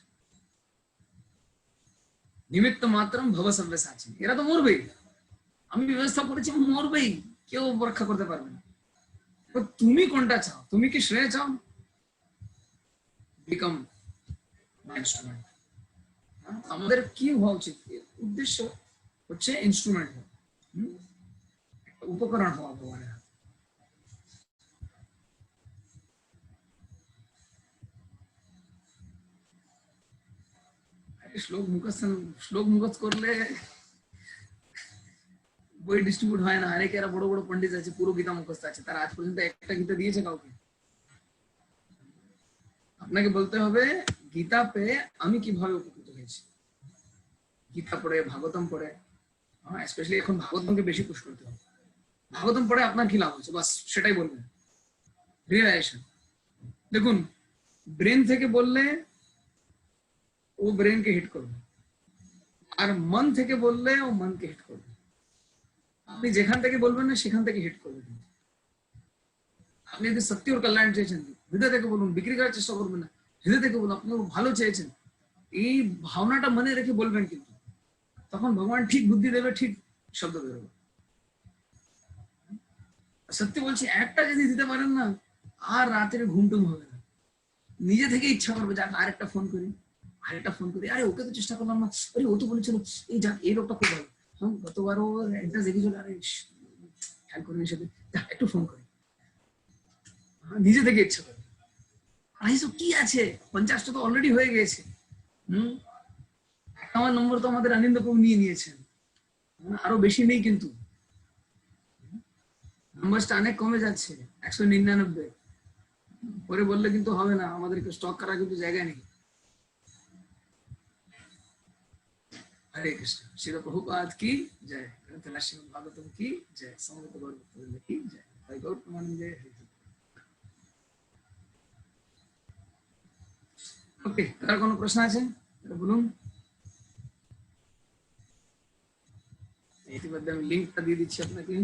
[SPEAKER 1] নিমিত্ত মাত্রম ভব সব্যসাচী, এরা তো মরবেই, আমি ব্যবস্থা করেছি মরবেই, কেউ রক্ষা করতে পারবে না, তো তুমি কোনটা চাও, তুমি কি শ্রেয় চাও, বিকাম ইনস্ট্রুমেন্ট, আমাদের কি হওয়া উচিত, উদ্দেশ্য হচ্ছে ইনস্ট্রুমেন্ট, উপকরণ হওয়া ভগবানের হাতে। শ্লোক মুখস্থ করলে বই ডিস্ট্রিবিউট হয় না, অনেকে এরা বড় বড় পণ্ডিত আছে পুরো গীতা মুখস্থ আছে, তারা আজ পর্যন্ত একটা গীতা দিয়েছে কাউকে? আপনাকে বলতে হবে গীতা পেয়ে আমি কিভাবে উপকৃত হয়েছি। গীতা পড়ে, ভাগবতম পড়ে, স্পেশালি এখন ভাগবতমকে বেশি পুশ করতে হবে। ভাগবতম পড়ে আপনার কি লাভ হচ্ছে, বাস সেটাই বলবেন। রিয়েলাইজেশন দেখুন, ব্রেন থেকে বললে ও ব্রেনকে হিট করবে, আর মন থেকে বললে ও মনকে হিট করবে। আপনি যেখান থেকে বলবেন না সেখান থেকে হিট করবে। আপনি যদি সত্যি ওর কল্যাণ চেয়েছেন, হৃদয় থেকে বলুন, বিক্রি করার চেষ্টা করবেন না, হৃদয় থেকে বলুন আপনি ওর ভালো চেয়েছেন, এই ভাবনাটা মনে রেখে বলবেন, কিন্তু তখন ভগবান ঠিক বুদ্ধি দেবে, ঠিক শব্দ বেরোবে। সত্যি বলছি, একটা যদি দিতে পারেন না, আর রাতের ঘুমটুম হবে না, নিজে থেকে ইচ্ছা করবে যাক আরেকটা ফোন করি, আরেকটা ফোন করি, আরে ওকে তো চেষ্টা করলাম না, আরে ও তো বলেছিল এই যাক এই লোকটা খুব ভালো, হ্যাঁ গতবারও অ্যাড্রেস দেখে চলে, আরে খেয়াল করিনি সাথে, একটু ফোন করি, নিজে থেকে ইচ্ছা করে। আড়াইশো কি আছে, 50টা তো অলরেডি হয়ে গেছে। আমার নম্বর তো আমাদের আনন্দ প্রভু নিয়ে নিয়েছেন, আরো বেশি নেই, কিন্তু নাম্বারটা অনেক কমে যাচ্ছে, 199। পরে বললে কিন্তু হবে না, আমাদেরকে স্টক করার কিন্তু জায়গা নেই। हरे कृष्ण। श्री प्रभुपाद की जय। ग्रंथराज श्रीमद् भागवतम की जय। समवेत गौर भक्तवृंद की जय। हरि गौर प्रेमानंदे। ওকে, কার কোনো প্রশ্ন আছে বলুন। ইতিমধ্যে আমি লিঙ্কটা দিয়ে দিচ্ছি আপনাকে,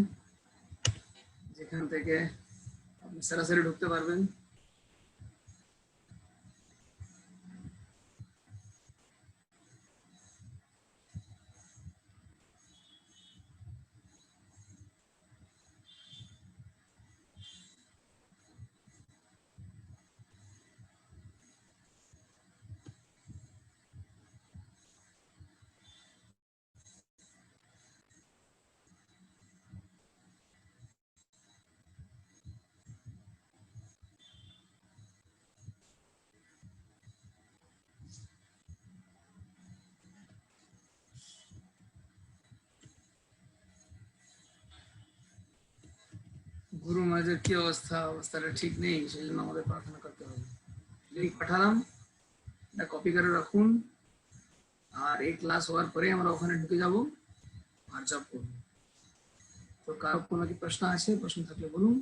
[SPEAKER 1] যেখান থেকে আপনি সরাসরি ঢুকতে পারবেন। গুরু মহারাজের কি অবস্থা, অবস্থাটা ঠিক নেই, সেই জন্য আমাদের প্রার্থনা করতে হবে। লিঙ্ক পাঠালাম, এটা কপি করে রাখুন, আর এই ক্লাস হওয়ার পরে আমরা ওখানে ঢুকে যাব আর জব করব। তো কারো কোনো কি প্রশ্ন আছে, প্রশ্ন থাকলে বলুন।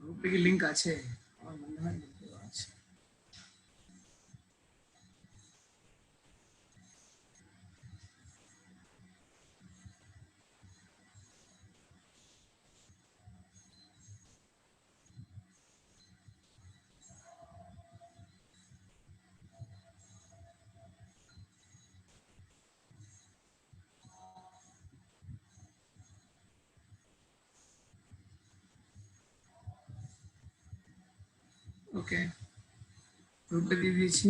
[SPEAKER 1] গ্রুপে কি লিংক আছে? আমার মনে হয় গ্রুপে আছে। ওকে, গ্রুপে দিয়ে দিয়েছি,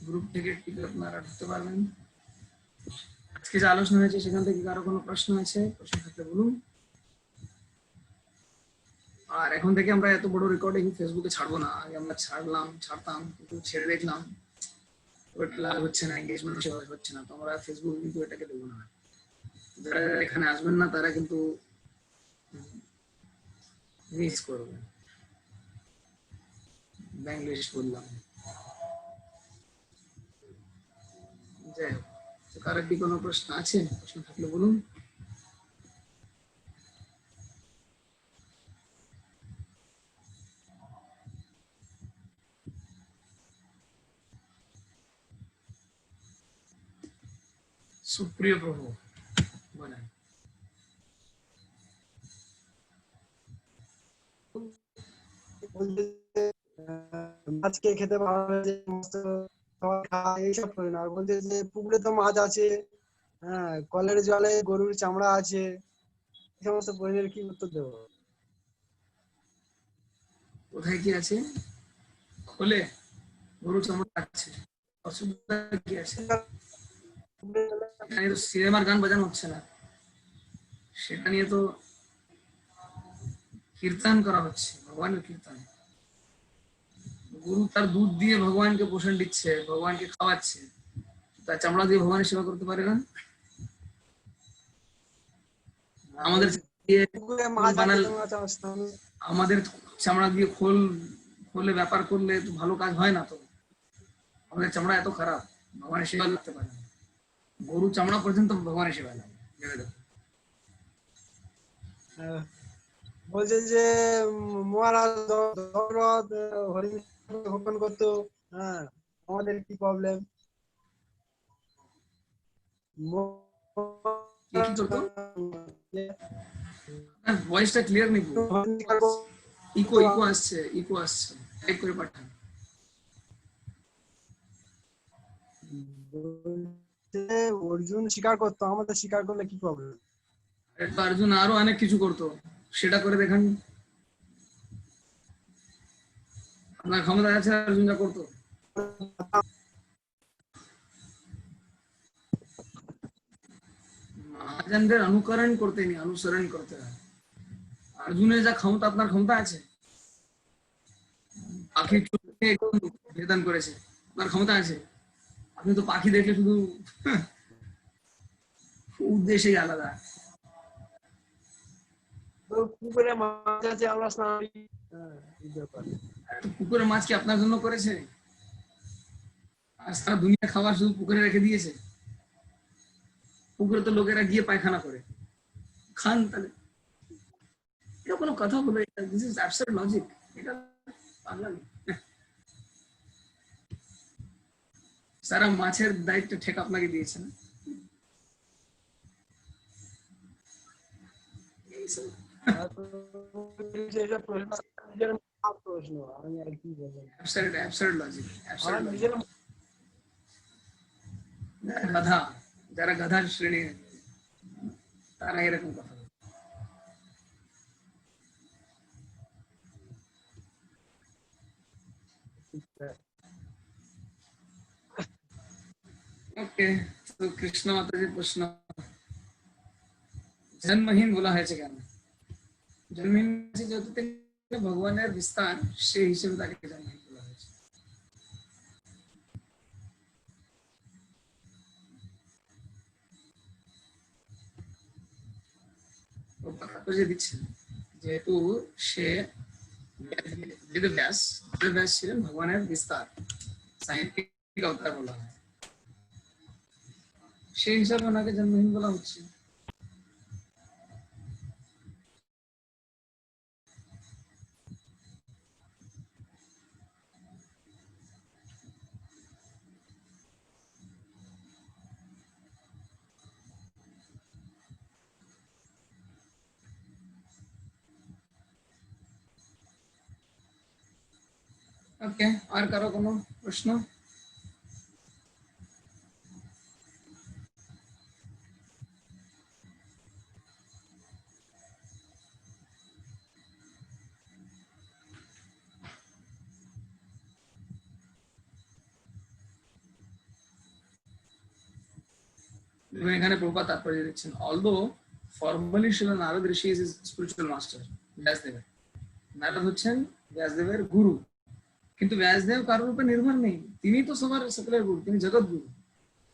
[SPEAKER 1] গ্রুপ থেকে টিপে আপনারা ঢুকতে পারবেন। আজকে যে আলোচনা হয়েছে সেখান থেকে কারো কোনো প্রশ্ন আছে, প্রশ্ন থাকলে বলুন। আর এখন থেকে আমরা এত বড় রেকর্ডিং ফেসবুকে ছাড়বো না, আগে আমরা ছাড়তাম, কিন্তু ছেড়ে দেখলাম ওটা হচ্ছে না, এঙ্গেজমেন্ট সেভাবে হচ্ছে না, তো আমরা ফেসবুক কিন্তু এটাকে দেবো না। যারা এখানে আসবেন না তারা কিন্তু মিস করবেন। বাংলাদেশ বললাম, যাই হোক, তো কারো কি কোনো প্রশ্ন আছে, প্রশ্ন থাকলে বলুন। সুপ্রিয় প্রভু বলেন।
[SPEAKER 3] বলছে যে, মাছকে খেতে ভালো লাগে, মাছ তো খাবার খায়, এইসব করে না। আর বলছে যে পুকুরে তো মাছ আছে, হ্যাঁ, কলের জলে গরুর চামড়া আছে, এই সমস্ত প্রশ্নের কি উত্তর দেবো?
[SPEAKER 1] কোথায় কি আছে? খোলে গরু চামড়া আছে, অসুবিধা কি আছে? এখানে তো সিনেমার গান বাজানো হচ্ছে না, সেটা নিয়ে তো কীর্তন করা হচ্ছে, ভগবানের কীর্তন। গরু তার দুধ দিয়ে ভগবানকে পোষণ দিচ্ছে, ভগবানকে খাওয়াচ্ছে, তার চামড়া দিয়ে ভগবানের সেবা করতে পারে না? আমাদের দিয়ে
[SPEAKER 3] পুকুরে
[SPEAKER 1] খোল
[SPEAKER 3] মাছ আছে,
[SPEAKER 1] বানাল,
[SPEAKER 3] তোমার স্থানে
[SPEAKER 1] আমাদের চামড়া দিয়ে খোলে ব্যাপার করলে তো ভালো কাজ হয় না। তো আমাদের চামড়া এত খারাপ, ভগবানের সেবা করতে পারে না। গরু চামড়া পর্যন্ত ভগবানের সেবা লাগে, ভেবে দেখো।
[SPEAKER 3] বলছে যে মহারাজ দশরথ হরিণ ভক্ষণ করতো, হ্যাঁ, আমাদের কি প্রবলেম?
[SPEAKER 1] কে কি করতো? ভয়েসটা ক্লিয়ার নেই, ইকো ইকো আসছে, ইকো আসছে, টাইপ করে পাঠান।
[SPEAKER 3] অর্জুন স্বীকার করতো, আমাদের স্বীকার করলে কি প্রবলেম?
[SPEAKER 1] তো অর্জুন আরো অনেক কিছু করতো, সেটা করে দেখান। আপনার ক্ষমতা আছে অর্জুন যা করতো? মহাজনদের অনুকরণ করতে নেই, অনুসরণ করতে হয়। অর্জুনের যা ক্ষমতা, আপনার ক্ষমতা আছে? পাখির চোখে একদম ভেদন করেছে, আপনার ক্ষমতা আছে? আপনি তো পাখি দেখলে শুধু উদ্দেশ্যই আলাদা।
[SPEAKER 3] পুকুরে মাছ আছে, আমরা স্নান করি, হ্যাঁ, এই ব্যাপার।
[SPEAKER 1] পুকুরের মাছ কি আপনার জন্য করেছে? আর সারা দুনিয়া খাবার শুধু পুকুরে রেখে দিয়েছে। পুকুরে তো লোকেরা গিয়ে পায়খানা করে, খান তাহলে। এটা কোনো কথা বলে? দিস ইজ অ্যাবসার্ড লজিক, এটা পাগলামি। সারা মাছের দায়িত্ব ঠেক আপনাকে দিয়েছে না? এইসব
[SPEAKER 3] এইসব প্রশ্ন নিজের প্রশ্ন, আমি আর কি বলবো?
[SPEAKER 1] অ্যাবসার্ড লজিক,
[SPEAKER 3] আমার
[SPEAKER 1] অ্যাবসার্ড লজিক।
[SPEAKER 3] নিজের
[SPEAKER 1] গাধা, যারা গাধার শ্রেণী, তারা এরকম কথা বলে। ওকে, তো কৃষ্ণ মাতাজির প্রশ্ন, জন্মহীন বলা হয়েছে কেন? জন্মহীন যেহেতু তিনি ভগবানের বিস্তার, সেই হিসেবে তাকে জন্মহীন বলা হয়েছে। যে দিচ্ছেন, যেহেতু সে বেদব্যাস, বেদব্যাস ছিলেন ভগবানের বিস্তার, সাহিত্যিক অবতার বলা হয়, সেই হিসাবে ওনাকে জন্মহীন বলা হচ্ছে। ওকে, আর কারো কোনো প্রশ্ন? এখানে প্রভুপাদ তাৎপর্য দিচ্ছেন, অলদো ফর্মালি শিল নারদ ঋষি ইজ স্পিরিচুয়াল মাস্টার ব্যাসদেবের, নারদ হচ্ছেন ব্যাসদেবের গুরু, কিন্তু ব্যাসদেব কারোর উপর নির্ভর নেই, তিনি তো সবার সকলের গুরু, তিনি জগৎ গুরু।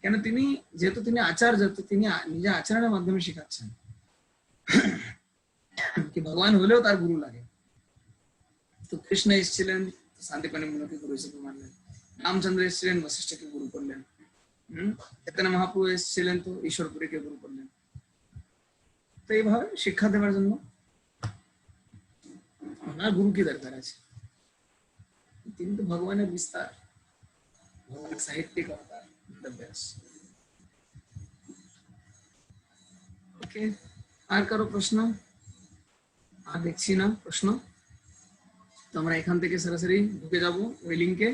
[SPEAKER 1] কেন? তিনি যেহেতু তিনি আচার্য, তিনি নিজে আচরণের মাধ্যমে শেখাচ্ছেন। কি ভগবান হলেও তার গুরু লাগে। তো কৃষ্ণ এসেছিলেন, শান্তিপানি মুনিকে গুরু হিসেবে মানলেন, রামচন্দ্র এসেছিলেন, বশিষ্ঠকে গুরু করলেন, চৈতন্য মহাপ্রভু এসেছিলেন তো ঈশ্বরপুরীকে গুরু করলেন। তো এইভাবে শিক্ষা দেওয়ার জন্য ওনার গুরু কি দরকার আছে? তিনি তো ভগবানের বিস্তার, ভগবানের সাহিত্যিক অবতার, বেদব্যাস। ওকে, আর কারো প্রশ্ন? আর দেখছি না প্রশ্ন। তো আমরা এখান থেকে সরাসরি ঢুকে যাব ওই লিংকে।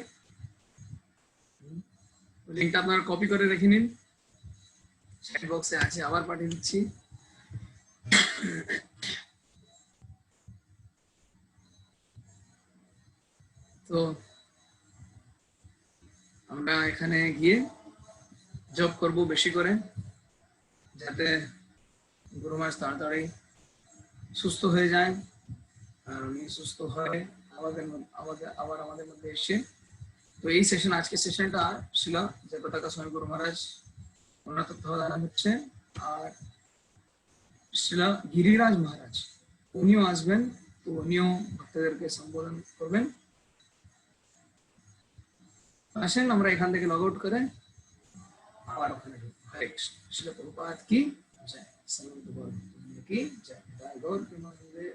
[SPEAKER 1] ওই লিংকটা আপনারা কপি করে রেখে নিন, চ্যাট বক্সে আছে, আবার পাঠিয়ে দিচ্ছি। তো আমরা এখানে গিয়ে জব করব বেশি করে, যাতে গুরু মাস তাড়াতাড়ি সুস্থ হয়ে যায় আর উনি সুস্থ হয়ে আমাদের মধ্যে এসে। তো এই সেশন, আজকের সেশনটা ছিল জয়পতাকা স্বামী গুরু মহারাজ ওনার তত্ত্বাবধানে হচ্ছে, আর ছিল গিরিরাজ মহারাজ, উনিও আসবেন। তো উনিও ভক্তদেরকে সম্বোধন করবেন। আসেন আমরা এখান থেকে লগ আউট করে আবার ওখানে হরে কৃষ্ণ। শিল প্রভুপাদ কি জয়, সমন্ত গৌর কি জয়, জয় গৌর প্রেমানন্দে।